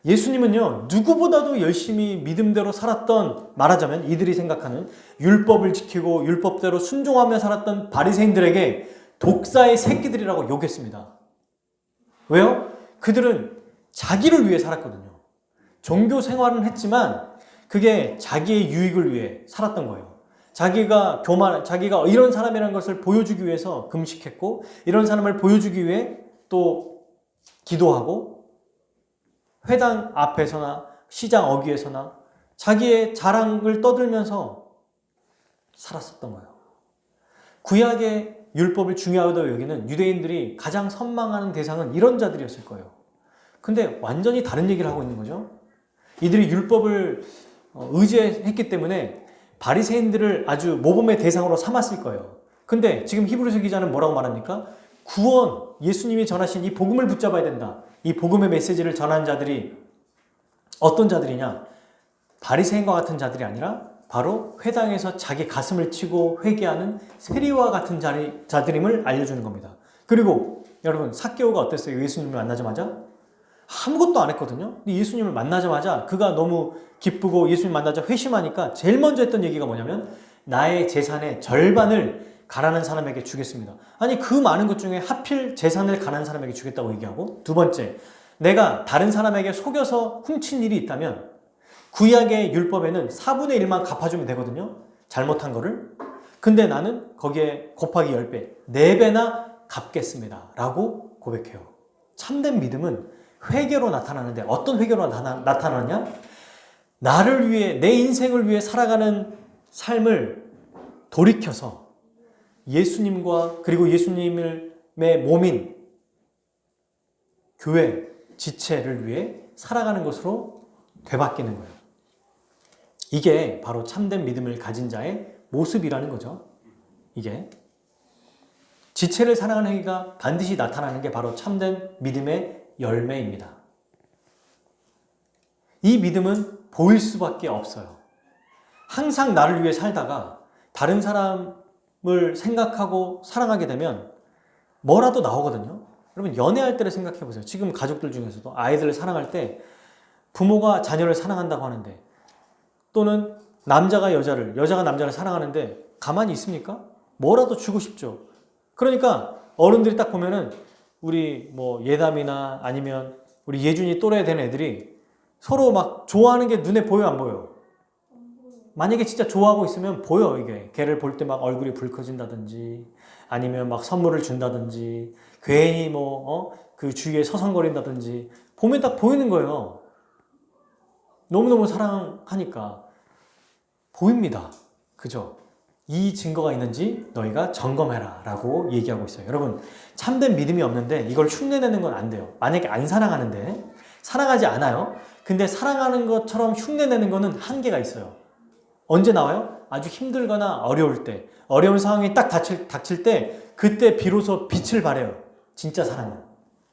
예수님은요, 누구보다도 열심히 믿음대로 살았던, 말하자면 이들이 생각하는 율법을 지키고 율법대로 순종하며 살았던 바리새인들에게 독사의 새끼들이라고 욕했습니다. 왜요? 그들은 자기를 위해 살았거든요. 종교 생활은 했지만 그게 자기의 유익을 위해 살았던 거예요. 자기가 이런 사람이라는 것을 보여주기 위해서 금식했고, 이런 사람을 보여주기 위해 또 기도하고, 회당 앞에서나 시장 어귀에서나 자기의 자랑을 떠들면서 살았었던 거예요. 구약의 율법을 중요하다고 여기는 유대인들이 가장 선망하는 대상은 이런 자들이었을 거예요. 근데 완전히 다른 얘기를 하고 있는 거죠. 이들이 율법을 의지했기 때문에 바리새인들을 아주 모범의 대상으로 삼았을 거예요. 근데 지금 히브리서 기자는 뭐라고 말합니까? 구원, 예수님이 전하신 이 복음을 붙잡아야 된다. 이 복음의 메시지를 전하는 자들이 어떤 자들이냐? 바리새인과 같은 자들이 아니라 바로 회당에서 자기 가슴을 치고 회개하는 세리와 같은 자들임을 알려주는 겁니다. 그리고 여러분, 삭개오가 어땠어요? 예수님을 만나자마자? 아무것도 안 했거든요. 근데 예수님을 만나자마자 그가 너무 기쁘고 예수님 만나자 회심하니까 제일 먼저 했던 얘기가 뭐냐면 나의 재산의 절반을 가난한 사람에게 주겠습니다. 아니, 그 많은 것 중에 하필 재산을 가난한 사람에게 주겠다고 얘기하고, 두 번째, 내가 다른 사람에게 속여서 훔친 일이 있다면 구약의 율법에는 4분의 1만 갚아주면 되거든요. 잘못한 거를. 근데 나는 거기에 곱하기 10배, 4배나 갚겠습니다. 라고 고백해요. 참된 믿음은 회개로 나타나는데 어떤 회개로 나타나느냐? 나를 위해, 내 인생을 위해 살아가는 삶을 돌이켜서 예수님과 그리고 예수님의 몸인 교회, 지체를 위해 살아가는 것으로 되바뀌는 거예요. 이게 바로 참된 믿음을 가진 자의 모습이라는 거죠. 이게 지체를 사랑하는 행위가 반드시 나타나는 게 바로 참된 믿음의 열매입니다. 이 믿음은 보일 수밖에 없어요. 항상 나를 위해 살다가 다른 사람을 생각하고 사랑하게 되면 뭐라도 나오거든요. 여러분, 연애할 때를 생각해 보세요. 지금 가족들 중에서도 아이들을 사랑할 때 부모가 자녀를 사랑한다고 하는데, 또는 남자가 여자가 남자를 사랑하는데 가만히 있습니까? 뭐라도 주고 싶죠. 그러니까 어른들이 딱 보면은 우리 예담이나 아니면 우리 예준이 또래 된 애들이 서로 막 좋아하는 게 눈에 보여, 안 보여? 만약에 진짜 좋아하고 있으면 보여, 이게. 걔를 볼 때 막 얼굴이 붉어진다든지, 아니면 막 선물을 준다든지, 괜히 그 주위에 서성거린다든지, 보면 딱 보이는 거예요. 너무너무 사랑하니까. 보입니다. 그죠? 이 증거가 있는지 너희가 점검해라 라고 얘기하고 있어요. 여러분, 참된 믿음이 없는데 이걸 흉내내는 건 안 돼요. 만약에 안 사랑하는데, 사랑하지 않아요. 근데 사랑하는 것처럼 흉내내는 거는 한계가 있어요. 언제 나와요? 아주 힘들거나 어려울 때, 어려운 상황이 딱 닥칠 때, 그때 비로소 빛을 발해요. 진짜 사랑은.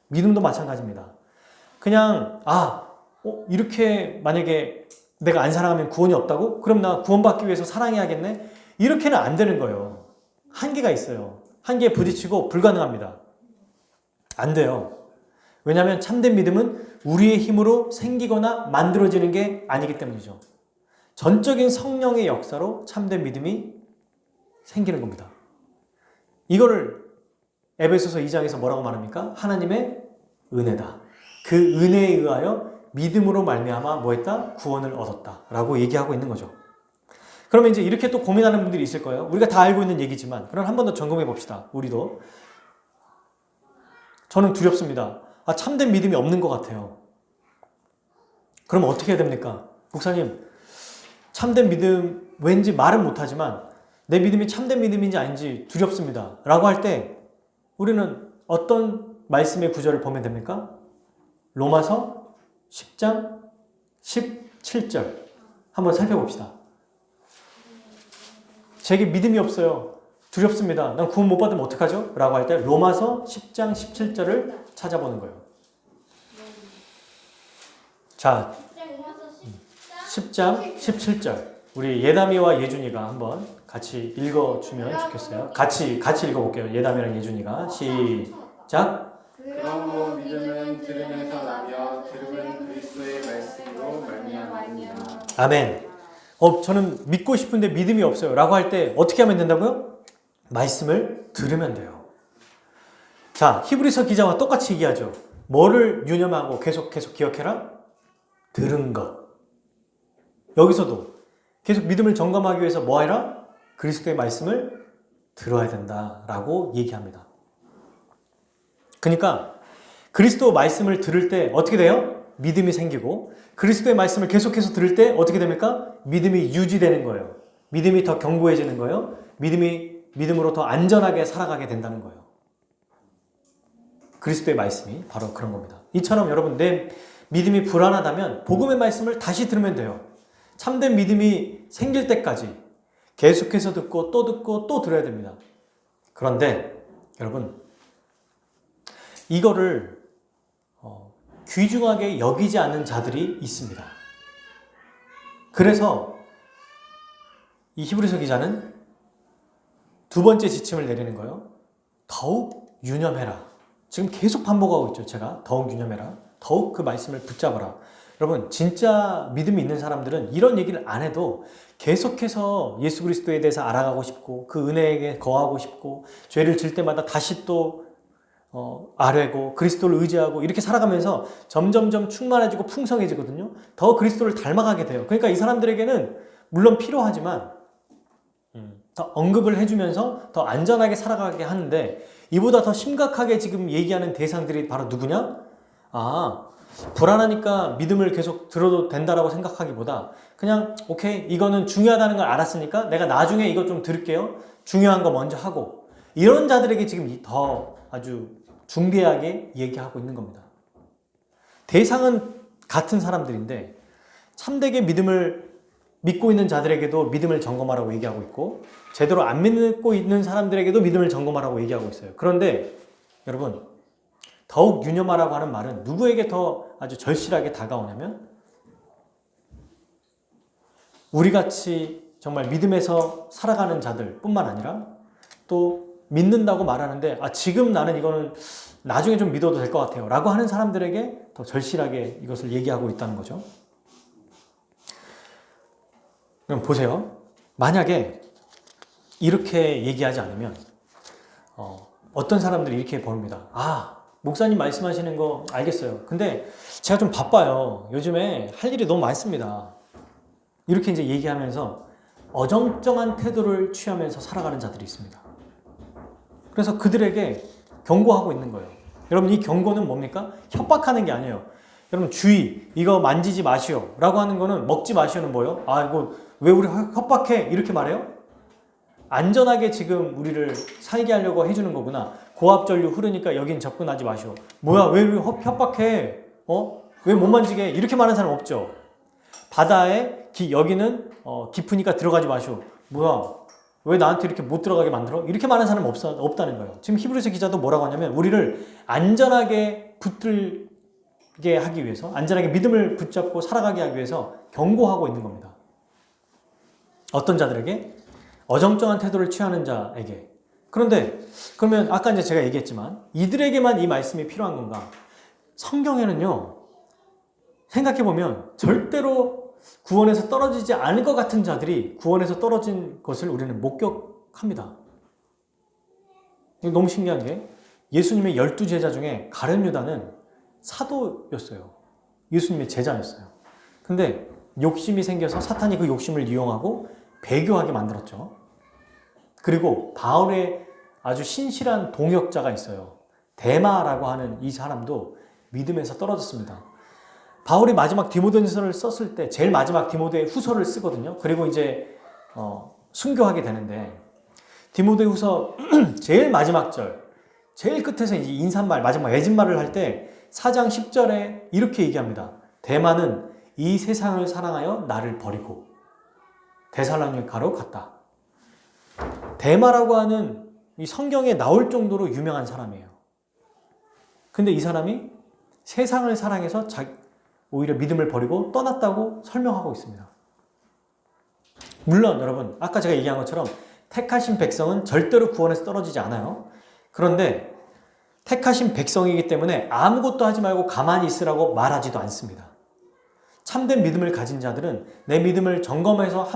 믿음도 마찬가지입니다. 그냥 이렇게 만약에 내가 안 사랑하면 구원이 없다고? 그럼 나 구원받기 위해서 사랑해야겠네? 이렇게는 안 되는 거예요. 한계가 있어요. 한계에 부딪히고 불가능합니다. 안 돼요. 왜냐하면 참된 믿음은 우리의 힘으로 생기거나 만들어지는 게 아니기 때문이죠. 전적인 성령의 역사로 참된 믿음이 생기는 겁니다. 이거를 에베소서 2장에서 뭐라고 말합니까? 하나님의 은혜다. 그 은혜에 의하여 믿음으로 말미암아 뭐했다? 구원을 얻었다 라고 얘기하고 있는 거죠. 그러면 이제 이렇게 또 고민하는 분들이 있을 거예요. 우리가 다 알고 있는 얘기지만 그럼 한 번 더 점검해 봅시다. 우리도. 저는 두렵습니다. 참된 믿음이 없는 것 같아요. 그럼 어떻게 해야 됩니까? 목사님, 참된 믿음 왠지 말은 못하지만 내 믿음이 참된 믿음인지 아닌지 두렵습니다 라고 할 때 우리는 어떤 말씀의 구절을 보면 됩니까? 로마서 10장 17절 한번 살펴봅시다. 제게 믿음이 없어요. 두렵습니다. 난 구원 못 받으면 어떡하죠? 라고 할 때 로마서 10장 17절을 찾아보는 거예요. 자, 10장 17절 우리 예담이와 예준이가 한번 같이 읽어주면 좋겠어요. 같이 읽어볼게요. 예담이랑 예준이가 시작. 그러므로 믿음은 들음에서 나며 들음은 그리스도의 말씀으로 말미암으니라. 아멘. 저는 믿고 싶은데 믿음이 없어요 라고 할 때 어떻게 하면 된다고요? 말씀을 들으면 돼요. 자, 히브리서 기자와 똑같이 얘기하죠. 뭐를 유념하고 계속 기억해라? 들은 것. 여기서도 계속 믿음을 점검하기 위해서 뭐 해라? 그리스도의 말씀을 들어야 된다라고 얘기합니다. 그러니까 그리스도 말씀을 들을 때 어떻게 돼요? 믿음이 생기고 그리스도의 말씀을 계속해서 들을 때 어떻게 됩니까? 믿음이 유지되는 거예요. 믿음이 더 견고해지는 거예요. 믿음으로 더 안전하게 살아가게 된다는 거예요. 그리스도의 말씀이 바로 그런 겁니다. 이처럼 여러분 내 믿음이 불안하다면 복음의 말씀을 다시 들으면 돼요. 참된 믿음이 생길 때까지 계속해서 듣고 또 들어야 됩니다. 그런데 여러분 이거를 귀중하게 여기지 않는 자들이 있습니다. 그래서 이 히브리서 기자는 두 번째 지침을 내리는 거예요. 더욱 유념해라. 지금 계속 반복하고 있죠. 제가 더욱 유념해라. 더욱 그 말씀을 붙잡아라. 여러분 진짜 믿음이 있는 사람들은 이런 얘기를 안 해도 계속해서 예수 그리스도에 대해서 알아가고 싶고 그 은혜에 거하고 싶고 죄를 질 때마다 다시 또 아뢰고 그리스도를 의지하고 이렇게 살아가면서 점점점 충만해지고 풍성해지거든요. 더 그리스도를 닮아가게 돼요. 그러니까 이 사람들에게는 물론 필요하지만 더 언급을 해주면서 더 안전하게 살아가게 하는데 이보다 더 심각하게 지금 얘기하는 대상들이 바로 누구냐? 불안하니까 믿음을 계속 들어도 된다라고 생각하기보다 그냥 오케이 이거는 중요하다는 걸 알았으니까 내가 나중에 이거 좀 들을게요. 중요한 거 먼저 하고 이런 자들에게 지금 더 아주 중대하게 얘기하고 있는 겁니다. 대상은 같은 사람들인데 참되게 믿음을 믿고 있는 자들에게도 믿음을 점검하라고 얘기하고 있고 제대로 안 믿고 있는 사람들에게도 믿음을 점검하라고 얘기하고 있어요. 그런데 여러분 더욱 유념하라고 하는 말은 누구에게 더 아주 절실하게 다가오냐면 우리같이 정말 믿음에서 살아가는 자들 뿐만 아니라 또 믿는다고 말하는데 지금 나는 이거는 나중에 좀 믿어도 될 것 같아요 라고 하는 사람들에게 더 절실하게 이것을 얘기하고 있다는 거죠. 그럼 보세요. 만약에 이렇게 얘기하지 않으면 어떤 사람들이 이렇게 봅니다. 목사님 말씀하시는 거 알겠어요. 근데 제가 좀 바빠요. 요즘에 할 일이 너무 많습니다. 이렇게 이제 얘기하면서 어정쩡한 태도를 취하면서 살아가는 자들이 있습니다. 그래서 그들에게 경고하고 있는 거예요. 여러분, 이 경고는 뭡니까? 협박하는 게 아니에요. 여러분, 주의, 이거 만지지 마시오 라고 하는 거는, 먹지 마시오는 뭐예요? 아, 이거 왜 우리 협박해? 이렇게 말해요? 안전하게 지금 우리를 살게 하려고 해주는 거구나. 고압전류 흐르니까 여긴 접근하지 마시오. 뭐야, 왜 협박해? 왜 못 만지게? 이렇게 말하는 사람 없죠. 바다에 여기는 깊으니까 들어가지 마시오. 뭐야, 왜 나한테 이렇게 못 들어가게 만들어? 이렇게 말하는 사람은 없다는 거예요. 지금 히브리서 기자도 뭐라고 하냐면, 우리를 안전하게 붙들게 하기 위해서, 안전하게 믿음을 붙잡고 살아가게 하기 위해서 경고하고 있는 겁니다. 어떤 자들에게? 어정쩡한 태도를 취하는 자에게. 그런데 그러면 아까 이제 제가 얘기했지만, 이들에게만 이 말씀이 필요한 건가? 성경에는요, 생각해보면 절대로 구원에서 떨어지지 않을 것 같은 자들이 구원에서 떨어진 것을 우리는 목격합니다. 너무 신기한 게, 예수님의 12제자 중에 가룟 유다는 사도였어요. 예수님의 제자였어요. 근데 욕심이 생겨서 사탄이 그 욕심을 이용하고 배교하게 만들었죠. 그리고 바울의 아주 신실한 동역자가 있어요. 데마라고 하는 이 사람도 믿음에서 떨어졌습니다. 바울이 마지막 디모데전서를 썼을 때 제일 마지막 디모데 후서를 쓰거든요. 그리고 이제 순교하게 되는데, 디모데 후서 제일 마지막 절, 제일 끝에서 이제 인사말, 마지막 애진말을 할 때 4장 10절에 이렇게 얘기합니다. 데마는 이 세상을 사랑하여 나를 버리고 데살로니가로 갔다. 데마라고 하는 이 성경에 나올 정도로 유명한 사람이에요. 근데 이 사람이 세상을 사랑해서 오히려 믿음을 버리고 떠났다고 설명하고 있습니다. 물론 여러분, 아까 제가 얘기한 것처럼 택하신 백성은 절대로 구원에서 떨어지지 않아요. 그런데 택하신 백성이기 때문에 아무것도 하지 말고 가만히 있으라고 말하지도 않습니다. 참된 믿음을 가진 자들은 내 믿음을 점검해서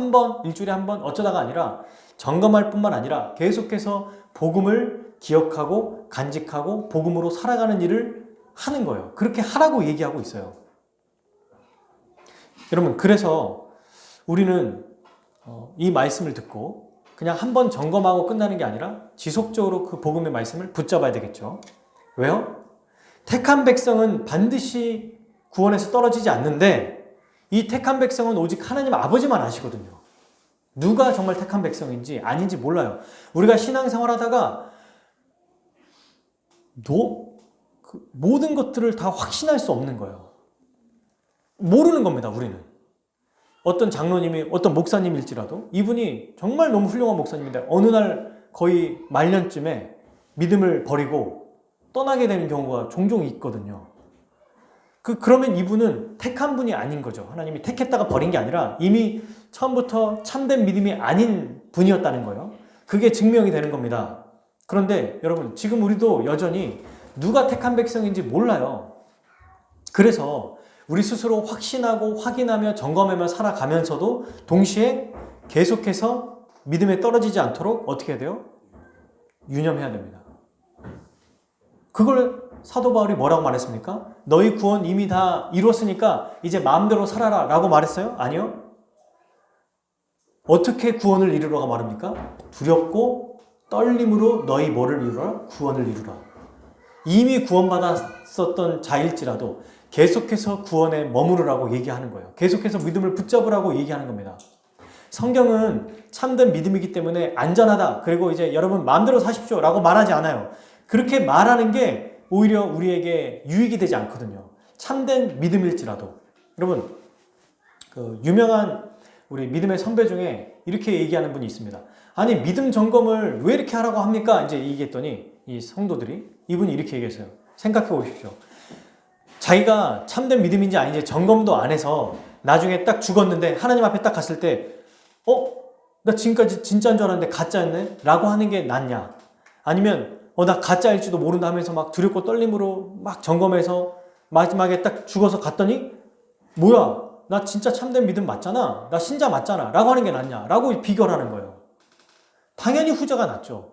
일주일에 한 번 어쩌다가 아니라 점검할 뿐만 아니라 계속해서 복음을 기억하고 간직하고 복음으로 살아가는 일을 하는 거예요. 그렇게 하라고 얘기하고 있어요. 여러분, 그래서 우리는 이 말씀을 듣고 그냥 한 번 점검하고 끝나는 게 아니라 지속적으로 그 복음의 말씀을 붙잡아야 되겠죠. 왜요? 택한 백성은 반드시 구원에서 떨어지지 않는데, 이 택한 백성은 오직 하나님 아버지만 아시거든요. 누가 정말 택한 백성인지 아닌지 몰라요. 우리가 신앙생활 하다가 모든 것들을 다 확신할 수 없는 거예요. 모르는 겁니다, 우리는. 어떤 장로님이, 어떤 목사님일지라도 이분이 정말 너무 훌륭한 목사님인데 어느 날 거의 말년쯤에 믿음을 버리고 떠나게 되는 경우가 종종 있거든요. 그러면 이분은 택한 분이 아닌 거죠. 하나님이 택했다가 버린 게 아니라 이미 처음부터 참된 믿음이 아닌 분이었다는 거예요. 그게 증명이 되는 겁니다. 그런데 여러분, 지금 우리도 여전히 누가 택한 백성인지 몰라요. 그래서 우리 스스로 확신하고 확인하며 점검하며 살아가면서도 동시에 계속해서 믿음에 떨어지지 않도록 어떻게 해야 돼요? 유념해야 됩니다. 그걸 사도 바울이 뭐라고 말했습니까? 너희 구원 이미 다 이뤘으니까 이제 마음대로 살아라 라고 말했어요? 아니요. 어떻게 구원을 이루라고 말합니까? 두렵고 떨림으로 너희 뭐를 이루라? 구원을 이루라. 이미 구원받았었던 자일지라도 계속해서 구원에 머무르라고 얘기하는 거예요. 계속해서 믿음을 붙잡으라고 얘기하는 겁니다. 성경은 참된 믿음이기 때문에 안전하다, 그리고 이제 여러분 마음대로 사십시오 라고 말하지 않아요. 그렇게 말하는 게 오히려 우리에게 유익이 되지 않거든요. 참된 믿음일지라도. 여러분, 그 유명한 우리 믿음의 선배 중에 이렇게 얘기하는 분이 있습니다. 아니, 믿음 점검을 왜 이렇게 하라고 합니까? 이제 얘기했더니 이 성도들이, 이분이 이렇게 얘기했어요. 생각해 보십시오. 자기가 참된 믿음인지 아닌지 점검도 안 해서 나중에 딱 죽었는데 하나님 앞에 딱 갔을 때 나 지금까지 진짜인 줄 알았는데 가짜였네? 라고 하는 게 낫냐? 아니면 나 가짜일지도 모른다 하면서 막 두렵고 떨림으로 막 점검해서 마지막에 딱 죽어서 갔더니 뭐야, 나 진짜 참된 믿음 맞잖아, 나 신자 맞잖아 라고 하는 게 낫냐? 라고 비교를 하는 거예요. 당연히 후자가 낫죠.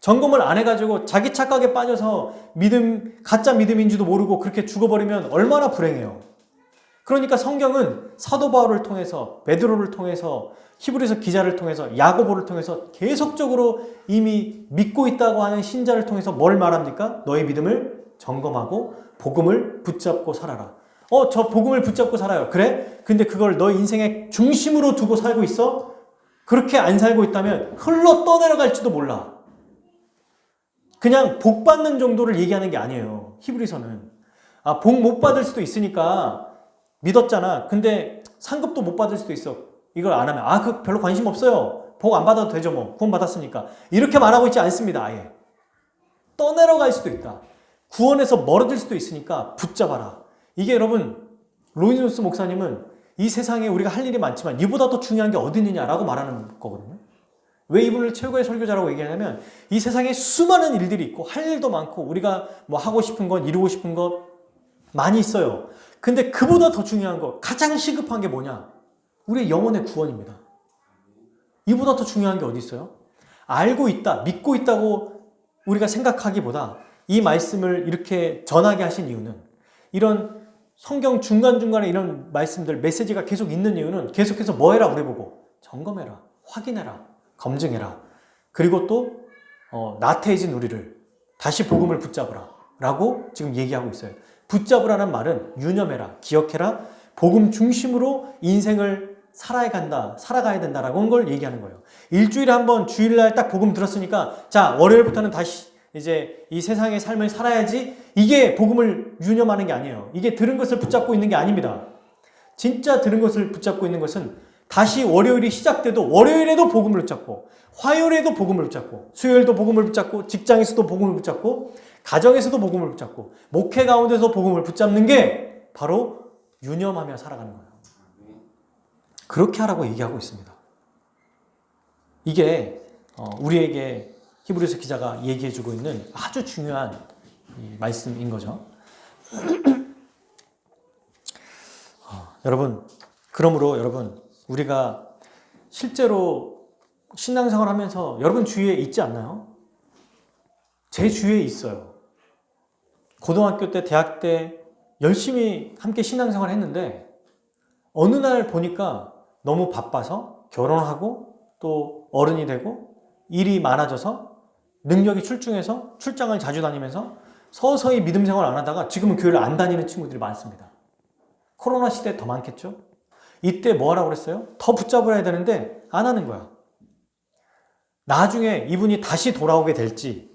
점검을 안 해가지고 자기 착각에 빠져서 가짜 믿음인지도 모르고 그렇게 죽어버리면 얼마나 불행해요. 그러니까 성경은 사도 바울을 통해서, 베드로를 통해서, 히브리서 기자를 통해서, 야고보를 통해서 계속적으로 이미 믿고 있다고 하는 신자를 통해서 뭘 말합니까? 너의 믿음을 점검하고 복음을 붙잡고 살아라. 저 복음을 붙잡고 살아요. 그래? 근데 그걸 너 인생의 중심으로 두고 살고 있어? 그렇게 안 살고 있다면 흘러 떠내려갈지도 몰라. 그냥 복 받는 정도를 얘기하는 게 아니에요. 히브리서는. 복 못 받을 수도 있으니까 믿었잖아. 근데 상급도 못 받을 수도 있어. 이걸 안 하면 그 별로 관심 없어요. 복 안 받아도 되죠 뭐. 구원 받았으니까. 이렇게 말하고 있지 않습니다. 아예. 떠내려갈 수도 있다. 구원에서 멀어질 수도 있으니까 붙잡아라. 이게 여러분 로이존스 목사님은 이 세상에 우리가 할 일이 많지만 이보다 더 중요한 게 어디 있느냐라고 말하는 거거든요. 왜 이분을 최고의 설교자라고 얘기하냐면 이 세상에 수많은 일들이 있고 할 일도 많고 우리가 뭐 하고 싶은 것, 이루고 싶은 것 많이 있어요. 근데 그보다 더 중요한 거, 가장 시급한 게 뭐냐? 우리의 영혼의 구원입니다. 이보다 더 중요한 게 어디 있어요? 알고 있다, 믿고 있다고 우리가 생각하기보다 이 말씀을 이렇게 전하게 하신 이유는, 이런 성경 중간중간에 이런 말씀들, 메시지가 계속 있는 이유는 계속해서 뭐 해라 우리 보고? 점검해라, 확인해라, 검증해라. 그리고 또 나태해진 우리를 다시 복음을 붙잡으라 라고 지금 얘기하고 있어요. 붙잡으라는 말은 유념해라, 기억해라, 복음 중심으로 인생을 살아가야 된다라고 걸 얘기하는 거예요. 일주일에 한 번 주일날 딱 복음 들었으니까 자, 월요일부터는 다시 이제 이 세상의 삶을 살아야지, 이게 복음을 유념하는 게 아니에요. 이게 들은 것을 붙잡고 있는 게 아닙니다. 진짜 들은 것을 붙잡고 있는 것은 다시 월요일이 시작돼도 월요일에도 복음을 붙잡고, 화요일에도 복음을 붙잡고, 수요일도 복음을 붙잡고, 직장에서도 복음을 붙잡고, 가정에서도 복음을 붙잡고, 목회 가운데서 복음을 붙잡는 게 바로 유념하며 살아가는 거예요. 그렇게 하라고 얘기하고 있습니다. 이게 우리에게 히브리서 기자가 얘기해주고 있는 아주 중요한 말씀인 거죠. 그러므로 여러분, 우리가 실제로 신앙생활 하면서 여러분 주위에 있지 않나요? 제 주위에 있어요. 고등학교 때, 대학 때 열심히 함께 신앙생활 했는데 어느 날 보니까 너무 바빠서 결혼하고 또 어른이 되고 일이 많아져서 능력이 출중해서 출장을 자주 다니면서 서서히 믿음 생활 안 하다가 지금은 교회를 안 다니는 친구들이 많습니다. 코로나 시대에 더 많겠죠? 이때 뭐 하라고 그랬어요? 더 붙잡아야 되는데 안 하는 거야. 나중에 이분이 다시 돌아오게 될지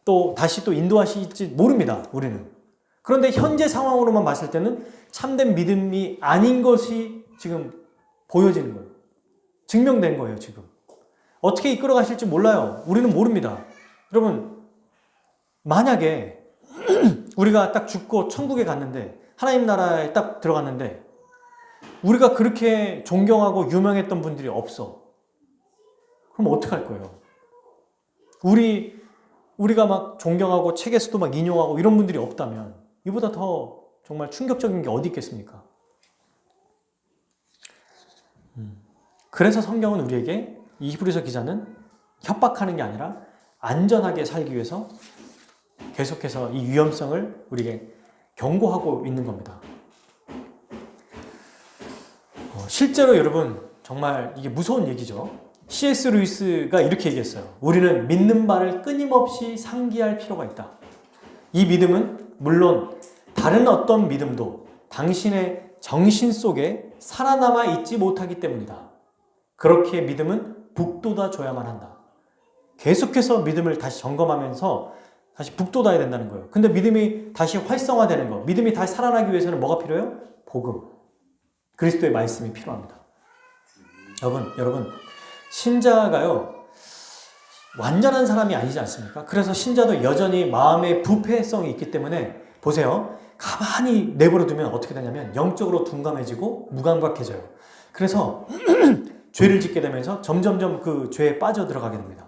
또 다시 또 인도하실지 모릅니다. 우리는. 그런데 현재 상황으로만 봤을 때는 참된 믿음이 아닌 것이 지금 보여지는 거예요. 증명된 거예요. 지금 어떻게 이끌어 가실지 몰라요. 우리는 모릅니다. 여러분, 만약에 우리가 딱 죽고 천국에 갔는데, 하나님 나라에 딱 들어갔는데 우리가 그렇게 존경하고 유명했던 분들이 없어. 그럼 어떡할 거예요? 우리가 막 존경하고 책에서도 막 인용하고 이런 분들이 없다면 이보다 더 정말 충격적인 게 어디 있겠습니까? 그래서 성경은 우리에게, 이 히브리서 기자는 협박하는 게 아니라 안전하게 살기 위해서 계속해서 이 위험성을 우리에게 경고하고 있는 겁니다. 실제로 여러분, 정말 이게 무서운 얘기죠. C.S. 루이스가 이렇게 얘기했어요. 우리는 믿는 바를 끊임없이 상기할 필요가 있다. 이 믿음은 물론 다른 어떤 믿음도 당신의 정신 속에 살아남아 있지 못하기 때문이다. 그렇게 믿음은 북돋아줘야만 한다. 계속해서 믿음을 다시 점검하면서 다시 북돋아야 된다는 거예요. 근데 믿음이 다시 활성화되는 거, 믿음이 다시 살아나기 위해서는 뭐가 필요해요? 복음, 그리스도의 말씀이 필요합니다. 여러분, 신자가요, 완전한 사람이 아니지 않습니까? 그래서 신자도 여전히 마음의 부패성이 있기 때문에 보세요. 가만히 내버려두면 어떻게 되냐면 영적으로 둔감해지고 무감각해져요. 그래서 죄를 짓게 되면서 점점점 그 죄에 빠져들어가게 됩니다.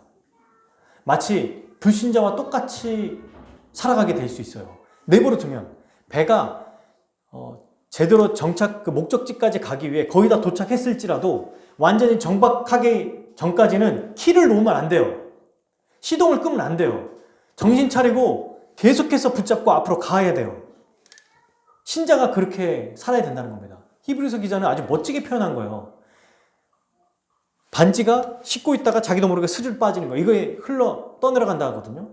마치 불신자와 똑같이 살아가게 될 수 있어요. 내버려두면 배가 제대로 정착, 그 목적지까지 가기 위해 거의 다 도착했을지라도 완전히 정박하기 전까지는 키를 놓으면 안 돼요. 시동을 끄면 안 돼요. 정신 차리고 계속해서 붙잡고 앞으로 가야 돼요. 신자가 그렇게 살아야 된다는 겁니다. 히브리서 기자는 아주 멋지게 표현한 거예요. 반지가 씻고 있다가 자기도 모르게 스르르 빠지는 거. 이거에 흘러 떠내려간다 하거든요.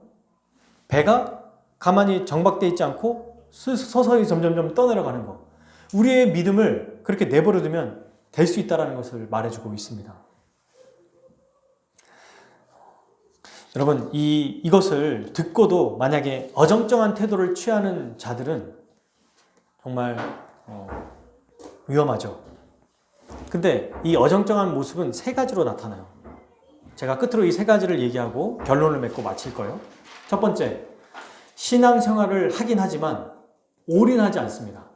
배가 가만히 정박되어 있지 않고 서서히 점점점 떠내려가는 거. 우리의 믿음을 그렇게 내버려 두면 될 수 있다는 것을 말해주고 있습니다. 여러분, 이것을 듣고도 만약에 어정쩡한 태도를 취하는 자들은 정말 위험하죠. 근데 이 어정쩡한 모습은 세 가지로 나타나요. 제가 끝으로 이 세 가지를 얘기하고 결론을 맺고 마칠 거예요. 첫 번째, 신앙생활을 하긴 하지만 올인하지 않습니다.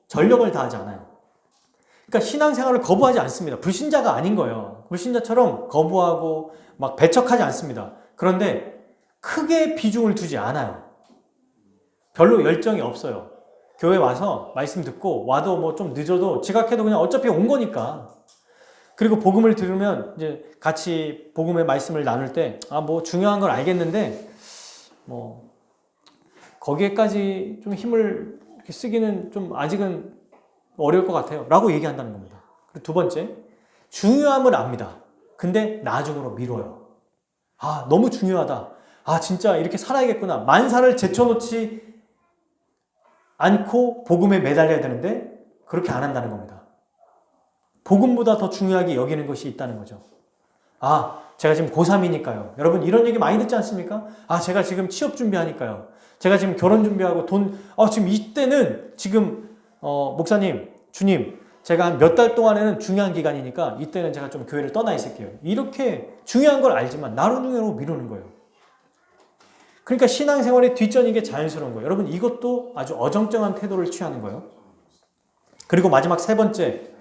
전력을 다하지 않아요. 그러니까 신앙생활을 거부하지 않습니다. 불신자가 아닌 거예요. 불신자처럼 거부하고 막 배척하지 않습니다. 그런데 크게 비중을 두지 않아요. 별로 열정이 없어요. 교회 와서 말씀 듣고 와도 뭐 좀 늦어도 지각해도 그냥 어차피 온 거니까. 그리고 복음을 들으면 이제 같이 복음의 말씀을 나눌 때 뭐 중요한 걸 알겠는데 뭐 거기에까지 좀 힘을 쓰기는 좀 아직은 어려울 것 같아요. 라고 얘기한다는 겁니다. 그리고 두 번째, 중요함을 압니다. 근데 나중으로 미뤄요. 너무 중요하다. 진짜 이렇게 살아야겠구나. 만사를 제쳐놓지 않고 복음에 매달려야 되는데 그렇게 안 한다는 겁니다. 복음보다 더 중요하게 여기는 것이 있다는 거죠. 제가 지금 고3이니까요. 여러분 이런 얘기 많이 듣지 않습니까? 제가 지금 취업 준비하니까요. 제가 지금 결혼 준비하고 지금 이때는 지금 목사님, 주님, 제가 한 몇 달 동안에는 중요한 기간이니까 이때는 제가 좀 교회를 떠나 있을게요. 이렇게 중요한 걸 알지만 나루능으로 미루는 거예요. 그러니까 신앙생활의 뒷전인 게 자연스러운 거예요. 여러분 이것도 아주 어정쩡한 태도를 취하는 거예요. 그리고 마지막 세 번째,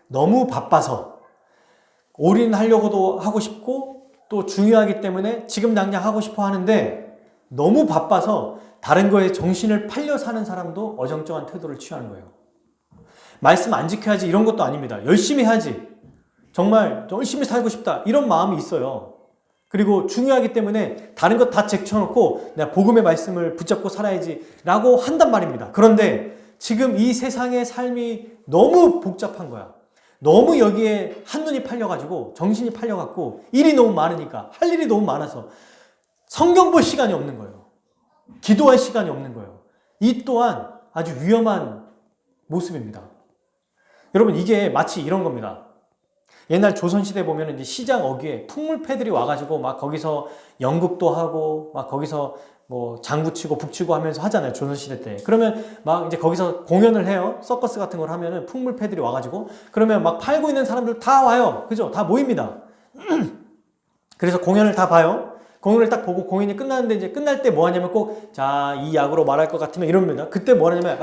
너무 바빠서 올인하려고도 하고 싶고 또 중요하기 때문에 지금 당장 하고 싶어 하는데 너무 바빠서 다른 거에 정신을 팔려 사는 사람도 어정쩡한 태도를 취하는 거예요. 말씀 안 지켜야지 이런 것도 아닙니다. 열심히 해야지. 정말 열심히 살고 싶다. 이런 마음이 있어요. 그리고 중요하기 때문에 다른 것 다 제쳐놓고 내가 복음의 말씀을 붙잡고 살아야지 라고 한단 말입니다. 그런데 지금 이 세상의 삶이 너무 복잡한 거야. 너무 여기에 한눈이 팔려가지고 정신이 팔려갖고 일이 너무 많으니까 할 일이 너무 많아서 성경 볼 시간이 없는 거예요. 기도할 시간이 없는 거예요. 이 또한 아주 위험한 모습입니다. 여러분 이게 마치 이런 겁니다. 옛날 조선시대 보면 이제 시장 어귀에 풍물패들이 와가지고 막 거기서 연극도 하고 막 거기서 뭐 장구치고 북치고 하면서 하잖아요. 조선시대 때. 그러면 막 이제 거기서 공연을 해요. 서커스 같은 걸 하면은 풍물패들이 와가지고 그러면 막 팔고 있는 사람들 다 와요. 그죠? 다 모입니다. 그래서 공연을 다 봐요. 공연을 딱 보고 공연이 끝나는데 이제 끝날 때 뭐 하냐면 꼭 이 약으로 말할 것 같으면 이럽니다. 그때 뭐 하냐면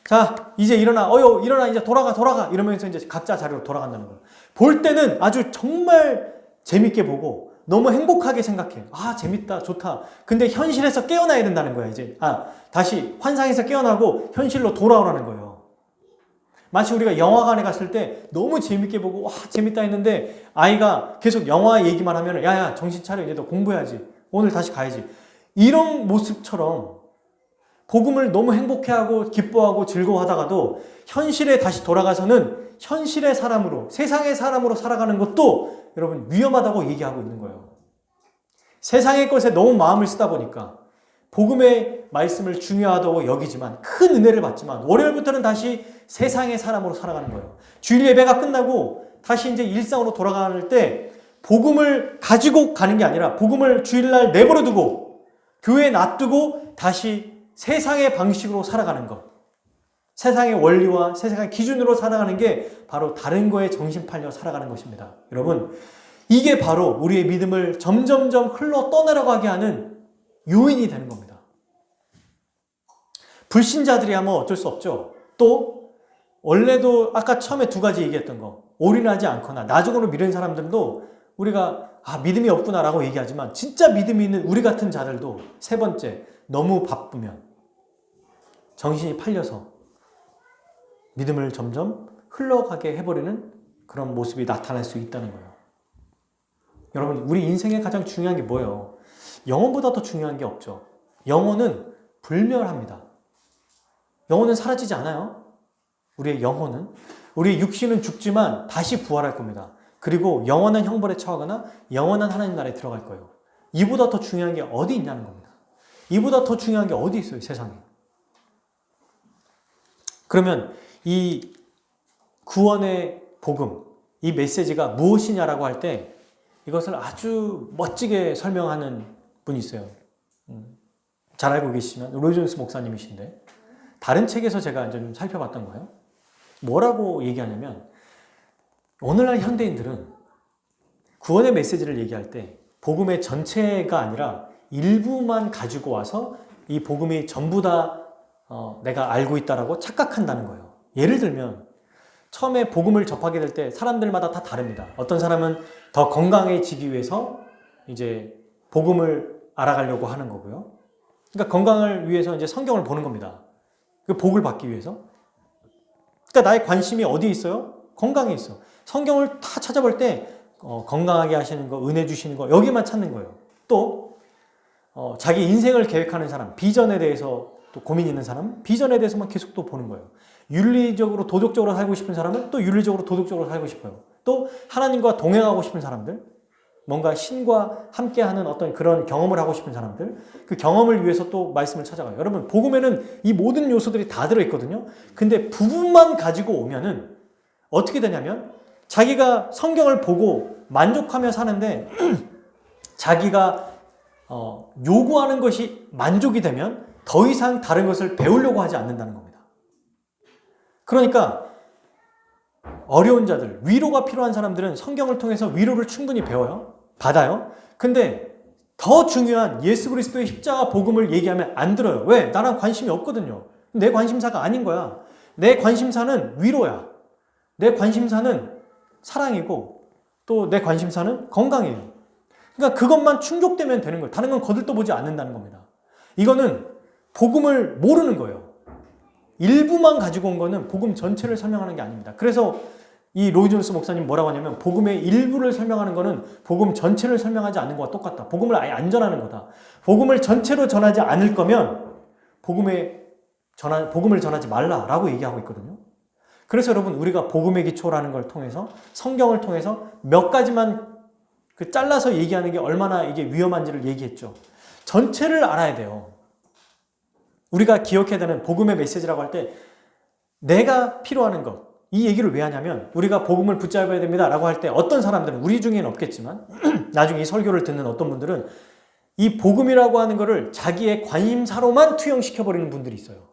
자, 이제 일어나. 일어나. 이제 돌아가. 이러면서 이제 각자 자리로 돌아간다는 거예요. 볼 때는 아주 정말 재밌게 보고 너무 행복하게 생각해. 재밌다. 좋다. 근데 현실에서 깨어나야 된다는 거야, 이제. 다시 환상에서 깨어나고 현실로 돌아오라는 거예요. 마치 우리가 영화관에 갔을 때 너무 재밌게 보고 재밌다 했는데 아이가 계속 영화 얘기만 하면 야, 정신 차려. 이제 너 공부해야지. 오늘 다시 가야지. 이런 모습처럼 복음을 너무 행복해하고 기뻐하고 즐거워하다가도 현실에 다시 돌아가서는 현실의 사람으로, 세상의 사람으로 살아가는 것도 여러분 위험하다고 얘기하고 있는 거예요. 세상의 것에 너무 마음을 쓰다 보니까 복음의 말씀을 중요하다고 여기지만 큰 은혜를 받지만 월요일부터는 다시 세상의 사람으로 살아가는 거예요. 주일 예배가 끝나고 다시 이제 일상으로 돌아갈 때 복음을 가지고 가는 게 아니라 복음을 주일날 내버려 두고 교회에 놔두고 다시 세상의 방식으로 살아가는 것. 세상의 원리와 세상의 기준으로 살아가는 게 바로 다른 거에 정신 팔려 살아가는 것입니다. 여러분, 이게 바로 우리의 믿음을 점점점 흘러 떠내려가게 하는 요인이 되는 겁니다. 불신자들이야 뭐 어쩔 수 없죠. 또 원래도 아까 처음에 두 가지 얘기했던 거, 올인하지 않거나 나중으로 미루는 사람들도 우리가 믿음이 없구나라고 얘기하지만 진짜 믿음이 있는 우리 같은 자들도 세 번째, 너무 바쁘면 정신이 팔려서 믿음을 점점 흘러가게 해버리는 그런 모습이 나타날 수 있다는 거예요. 여러분, 우리 인생에 가장 중요한 게 뭐예요? 영혼보다 더 중요한 게 없죠. 영혼은 불멸합니다. 영혼은 사라지지 않아요. 우리의 영혼은. 우리의 육신은 죽지만 다시 부활할 겁니다. 그리고 영원한 형벌에 처하거나 영원한 하나님 나라에 들어갈 거예요. 이보다 더 중요한 게 어디 있냐는 겁니다. 이보다 더 중요한 게 어디 있어요, 세상에. 그러면 이 구원의 복음, 이 메시지가 무엇이냐라고 할 때 이것을 아주 멋지게 설명하는 분이 있어요. 잘 알고 계시지만 로이 존스 목사님이신데 다른 책에서 제가 이제 좀 살펴봤던 거예요. 뭐라고 얘기하냐면 오늘날 현대인들은 구원의 메시지를 얘기할 때 복음의 전체가 아니라 일부만 가지고 와서 이 복음이 전부 다 내가 알고 있다라고 착각한다는 거예요. 예를 들면 처음에 복음을 접하게 될 때 사람들마다 다 다릅니다. 어떤 사람은 더 건강해지기 위해서 이제 복음을 알아가려고 하는 거고요. 그러니까 건강을 위해서 이제 성경을 보는 겁니다. 그 복을 받기 위해서. 그러니까 나의 관심이 어디에 있어요? 건강에 있어. 성경을 다 찾아볼 때 건강하게 하시는 거, 은혜 주시는 거 여기만 찾는 거예요. 또 자기 인생을 계획하는 사람, 비전에 대해서 또 고민 있는 사람, 비전에 대해서만 계속 또 보는 거예요. 윤리적으로 도덕적으로 살고 싶은 사람은 또 윤리적으로 도덕적으로 살고 싶어요. 또 하나님과 동행하고 싶은 사람들, 뭔가 신과 함께하는 어떤 그런 경험을 하고 싶은 사람들, 그 경험을 위해서 또 말씀을 찾아가요. 여러분, 복음에는 이 모든 요소들이 다 들어있거든요. 근데 부분만 가지고 오면은 어떻게 되냐면 자기가 성경을 보고 만족하며 사는데 자기가 요구하는 것이 만족이 되면 더 이상 다른 것을 배우려고 하지 않는다는 겁니다. 그러니까 어려운 자들, 위로가 필요한 사람들은 성경을 통해서 위로를 충분히 배워요. 받아요. 근데 더 중요한 예수 그리스도의 십자가 복음을 얘기하면 안 들어요. 왜? 나랑 관심이 없거든요. 내 관심사가 아닌 거야. 내 관심사는 위로야. 내 관심사는 사랑이고 또 내 관심사는 건강이에요. 그러니까 그것만 충족되면 되는 거예요. 다른 건 거들떠보지 않는다는 겁니다. 이거는 복음을 모르는 거예요. 일부만 가지고 온 거는 복음 전체를 설명하는 게 아닙니다. 그래서 이 로이 존스 목사님 뭐라고 하냐면 복음의 일부를 설명하는 거는 복음 전체를 설명하지 않는 거와 똑같다. 복음을 아예 안 전하는 거다. 복음을 전체로 전하지 않을 거면 복음을 전하지 말라라고 얘기하고 있거든요. 그래서 여러분 우리가 복음의 기초라는 걸 통해서 성경을 통해서 몇 가지만 잘라서 얘기하는 게 얼마나 이게 위험한지를 얘기했죠. 전체를 알아야 돼요. 우리가 기억해야 되는 복음의 메시지라고 할 때 내가 필요하는 것, 이 얘기를 왜 하냐면 우리가 복음을 붙잡아야 됩니다 라고 할 때 어떤 사람들은, 우리 중에는 없겠지만 나중에 이 설교를 듣는 어떤 분들은 이 복음이라고 하는 거를 자기의 관심사로만 투영시켜버리는 분들이 있어요.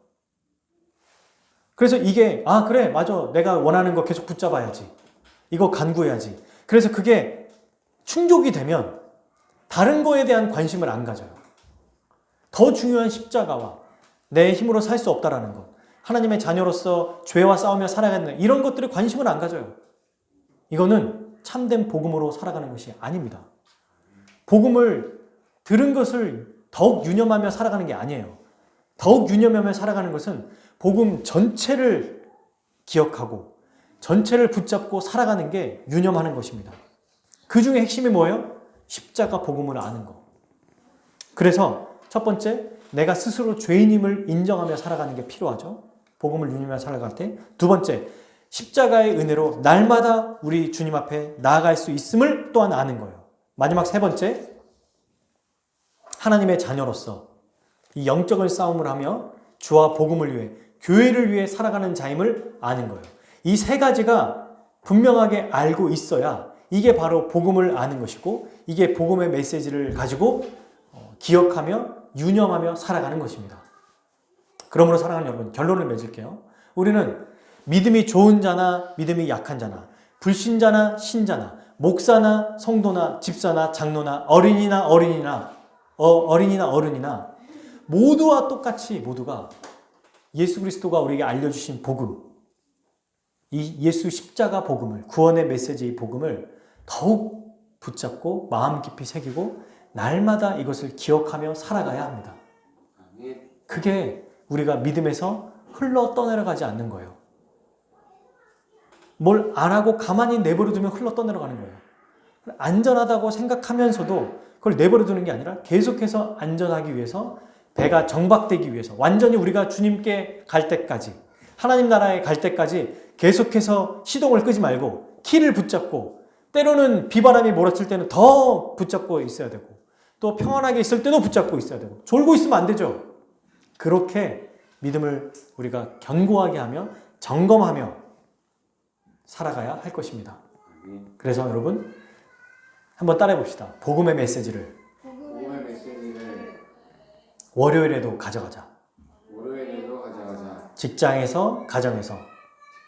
그래서 이게 그래 맞아 내가 원하는 거 계속 붙잡아야지, 이거 간구해야지. 그래서 그게 충족이 되면 다른 거에 대한 관심을 안 가져요. 더 중요한 십자가와 내 힘으로 살 수 없다라는 것, 하나님의 자녀로서 죄와 싸우며 살아가는 이런 것들에 관심을 안 가져요. 이거는 참된 복음으로 살아가는 것이 아닙니다. 복음을 들은 것을 더욱 유념하며 살아가는 게 아니에요. 더욱 유념하며 살아가는 것은 복음 전체를 기억하고 전체를 붙잡고 살아가는 게 유념하는 것입니다. 그 중에 핵심이 뭐예요? 십자가 복음을 아는 거. 그래서 첫 번째, 내가 스스로 죄인임을 인정하며 살아가는 게 필요하죠. 복음을 유념하며 살아갈 때. 두 번째, 십자가의 은혜로 날마다 우리 주님 앞에 나아갈 수 있음을 또한 아는 거예요. 마지막 세 번째, 하나님의 자녀로서 이 영적인 싸움을 하며 주와 복음을 위해, 교회를 위해 살아가는 자임을 아는 거예요. 이 세 가지가 분명하게 알고 있어야 이게 바로 복음을 아는 것이고, 이게 복음의 메시지를 가지고 기억하며 유념하며 살아가는 것입니다. 그러므로 사랑하는 여러분, 결론을 맺을게요. 우리는 믿음이 좋은 자나 믿음이 약한 자나, 불신자나 신자나, 목사나 성도나 집사나 장로나 어린이나 어른이나 모두와 똑같이 모두가 예수 그리스도가 우리에게 알려주신 복음, 이 예수 십자가 복음을, 구원의 메시지의 복음을 더욱 붙잡고 마음 깊이 새기고 날마다 이것을 기억하며 살아가야 합니다. 그게 우리가 믿음에서 흘러 떠내려가지 않는 거예요. 뭘 안 하고 가만히 내버려두면 흘러 떠내려가는 거예요. 안전하다고 생각하면서도 그걸 내버려 두는 게 아니라 계속해서 안전하기 위해서 배가 정박되기 위해서 완전히 우리가 주님께 갈 때까지 하나님 나라에 갈 때까지 계속해서 시동을 끄지 말고 키를 붙잡고 때로는 비바람이 몰아칠 때는 더 붙잡고 있어야 되고 또 평안하게 있을 때도 붙잡고 있어야 되고 졸고 있으면 안 되죠. 그렇게 믿음을 우리가 견고하게 하며 점검하며 살아가야 할 것입니다. 그래서 여러분 한번 따라해 봅시다. 복음의 메시지를 복음의 메시지를 월요일에도 가져가자. 월요일에도 가져가자. 직장에서, 가정에서,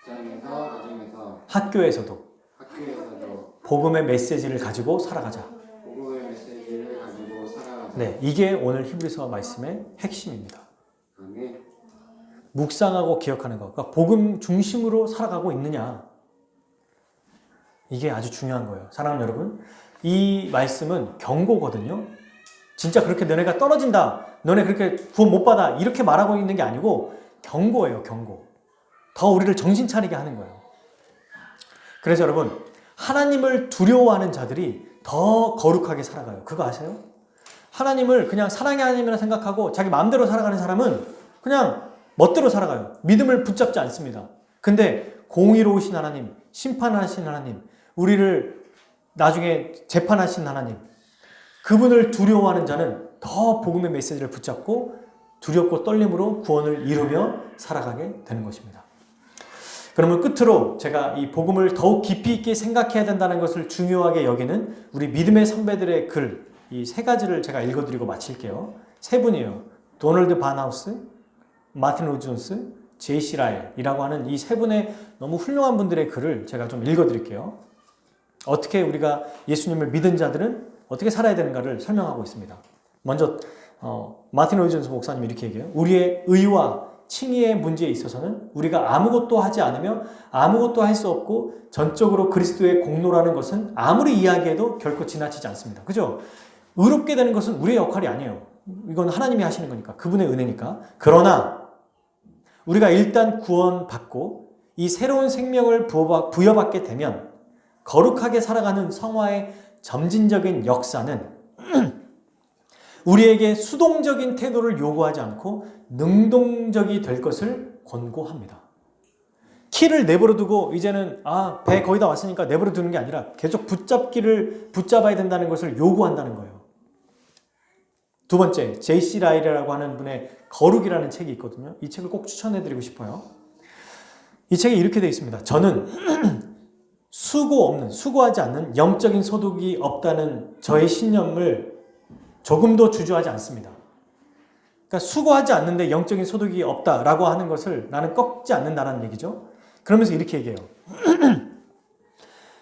직장에서, 가정에서, 학교에서도 학교에서도 복음의 메시지를 가지고 살아가자. 복음의 메시지를 가지고 살아가자. 네, 이게 오늘 히브리서 말씀의 핵심입니다. 아멘. 묵상하고 기억하는 것, 그러니까 복음 중심으로 살아가고 있느냐. 이게 아주 중요한 거예요. 사랑하는 여러분, 이 말씀은 경고거든요. 진짜 그렇게 너네가 떨어진다, 너네 그렇게 구원 못 받아 이렇게 말하고 있는 게 아니고 경고예요. 경고. 더 우리를 정신 차리게 하는 거예요. 그래서 여러분, 하나님을 두려워하는 자들이 더 거룩하게 살아가요. 그거 아세요? 하나님을 그냥 사랑의 하나님이라 생각하고 자기 마음대로 살아가는 사람은 그냥 멋대로 살아가요. 믿음을 붙잡지 않습니다. 근데 공의로우신 하나님, 심판하신 하나님, 우리를 나중에 재판하신 하나님, 그분을 두려워하는 자는 더 복음의 메시지를 붙잡고 두렵고 떨림으로 구원을 이루며 살아가게 되는 것입니다. 그러면 끝으로 제가 이 복음을 더욱 깊이 있게 생각해야 된다는 것을 중요하게 여기는 우리 믿음의 선배들의 글, 이 세 가지를 제가 읽어드리고 마칠게요. 세 분이에요. 도널드 반하우스, 마틴 로존스, 제이시 라일이라고 하는 이 세 분의 너무 훌륭한 분들의 글을 제가 좀 읽어드릴게요. 어떻게 우리가 예수님을 믿은 자들은 어떻게 살아야 되는가를 설명하고 있습니다. 먼저 마틴 로이존스 목사님이 이렇게 얘기해요. 우리의 의와 칭의의 문제에 있어서는 우리가 아무것도 하지 않으며 아무것도 할 수 없고 전적으로 그리스도의 공로라는 것은 아무리 이야기해도 결코 지나치지 않습니다. 그죠? 의롭게 되는 것은 우리의 역할이 아니에요. 이건 하나님이 하시는 거니까, 그분의 은혜니까. 그러나 우리가 일단 구원받고 이 새로운 생명을 부여받게 되면 거룩하게 살아가는 성화의 점진적인 역사는 우리에게 수동적인 태도를 요구하지 않고 능동적이 될 것을 권고합니다. 키를 내버려 두고 이제는 배 거의 다 왔으니까 내버려 두는 게 아니라 계속 붙잡아야 된다는 것을 요구한다는 거예요. 두 번째, 제이시 라일이라고 하는 분의 거룩이라는 책이 있거든요. 이 책을 꼭 추천해드리고 싶어요. 이 책에 이렇게 되어 있습니다. 저는 수고하지 않는 영적인 소득이 없다는 저의 신념을 조금도 주저하지 않습니다. 그러니까 수고하지 않는데 영적인 소득이 없다라고 하는 것을 나는 꺾지 않는다는 얘기죠. 그러면서 이렇게 얘기해요.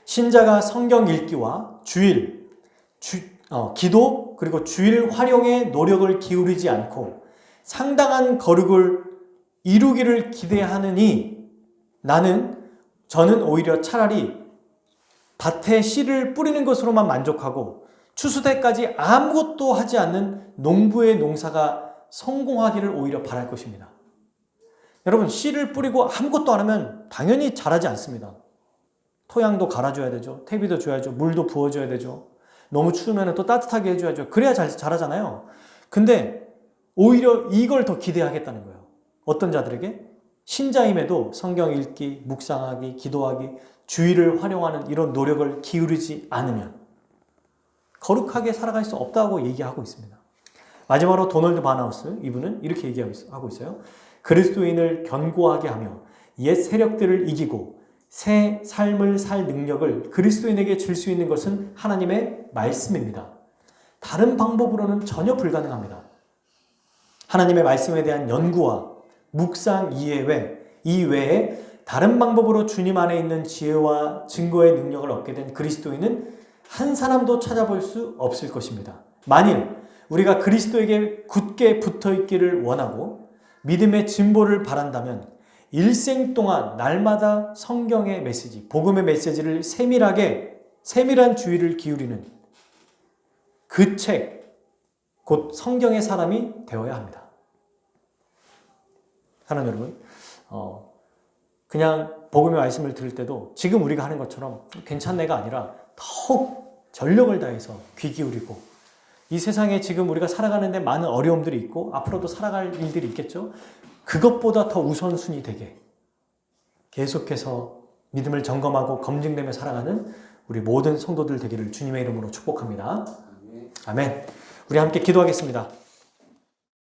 신자가 성경 읽기와 주일, 기도 그리고 주일 활용에 노력을 기울이지 않고 상당한 거룩을 이루기를 기대하느니 저는 오히려 차라리 밭에 씨를 뿌리는 것으로만 만족하고 추수 때까지 아무것도 하지 않는 농부의 농사가 성공하기를 오히려 바랄 것입니다. 여러분, 씨를 뿌리고 아무것도 안 하면 당연히 자라지 않습니다. 토양도 갈아줘야 되죠. 퇴비도 줘야죠. 물도 부어줘야 되죠. 너무 추우면 또 따뜻하게 해줘야죠. 그래야 자라잖아요. 근데 오히려 이걸 더 기대하겠다는 거예요. 어떤 자들에게? 신자임에도 성경 읽기, 묵상하기, 기도하기, 주의를 활용하는 이런 노력을 기울이지 않으면 거룩하게 살아갈 수 없다고 얘기하고 있습니다. 마지막으로 도널드 반하우스, 이분은 이렇게 얘기하고 있어요. 그리스도인을 견고하게 하며 옛 세력들을 이기고 새 삶을 살 능력을 그리스도인에게 줄 수 있는 것은 하나님의 말씀입니다. 다른 방법으로는 전혀 불가능합니다. 하나님의 말씀에 대한 연구와 묵상 이외에 다른 방법으로 주님 안에 있는 지혜와 증거의 능력을 얻게 된 그리스도인은 한 사람도 찾아볼 수 없을 것입니다. 만일 우리가 그리스도에게 굳게 붙어 있기를 원하고 믿음의 진보를 바란다면 일생 동안 날마다 성경의 메시지, 복음의 메시지를 세밀한 주의를 기울이는 그 책, 곧 성경의 사람이 되어야 합니다. 사랑하는 여러분, 그냥 복음의 말씀을 들을 때도 지금 우리가 하는 것처럼 괜찮네가 아니라 더욱 전력을 다해서 귀 기울이고 이 세상에 지금 우리가 살아가는데 많은 어려움들이 있고 앞으로도 살아갈 일들이 있겠죠. 그것보다 더 우선순위 되게 계속해서 믿음을 점검하고 검증되며 살아가는 우리 모든 성도들 되기를 주님의 이름으로 축복합니다. 아멘. 아멘. 우리 함께 기도하겠습니다.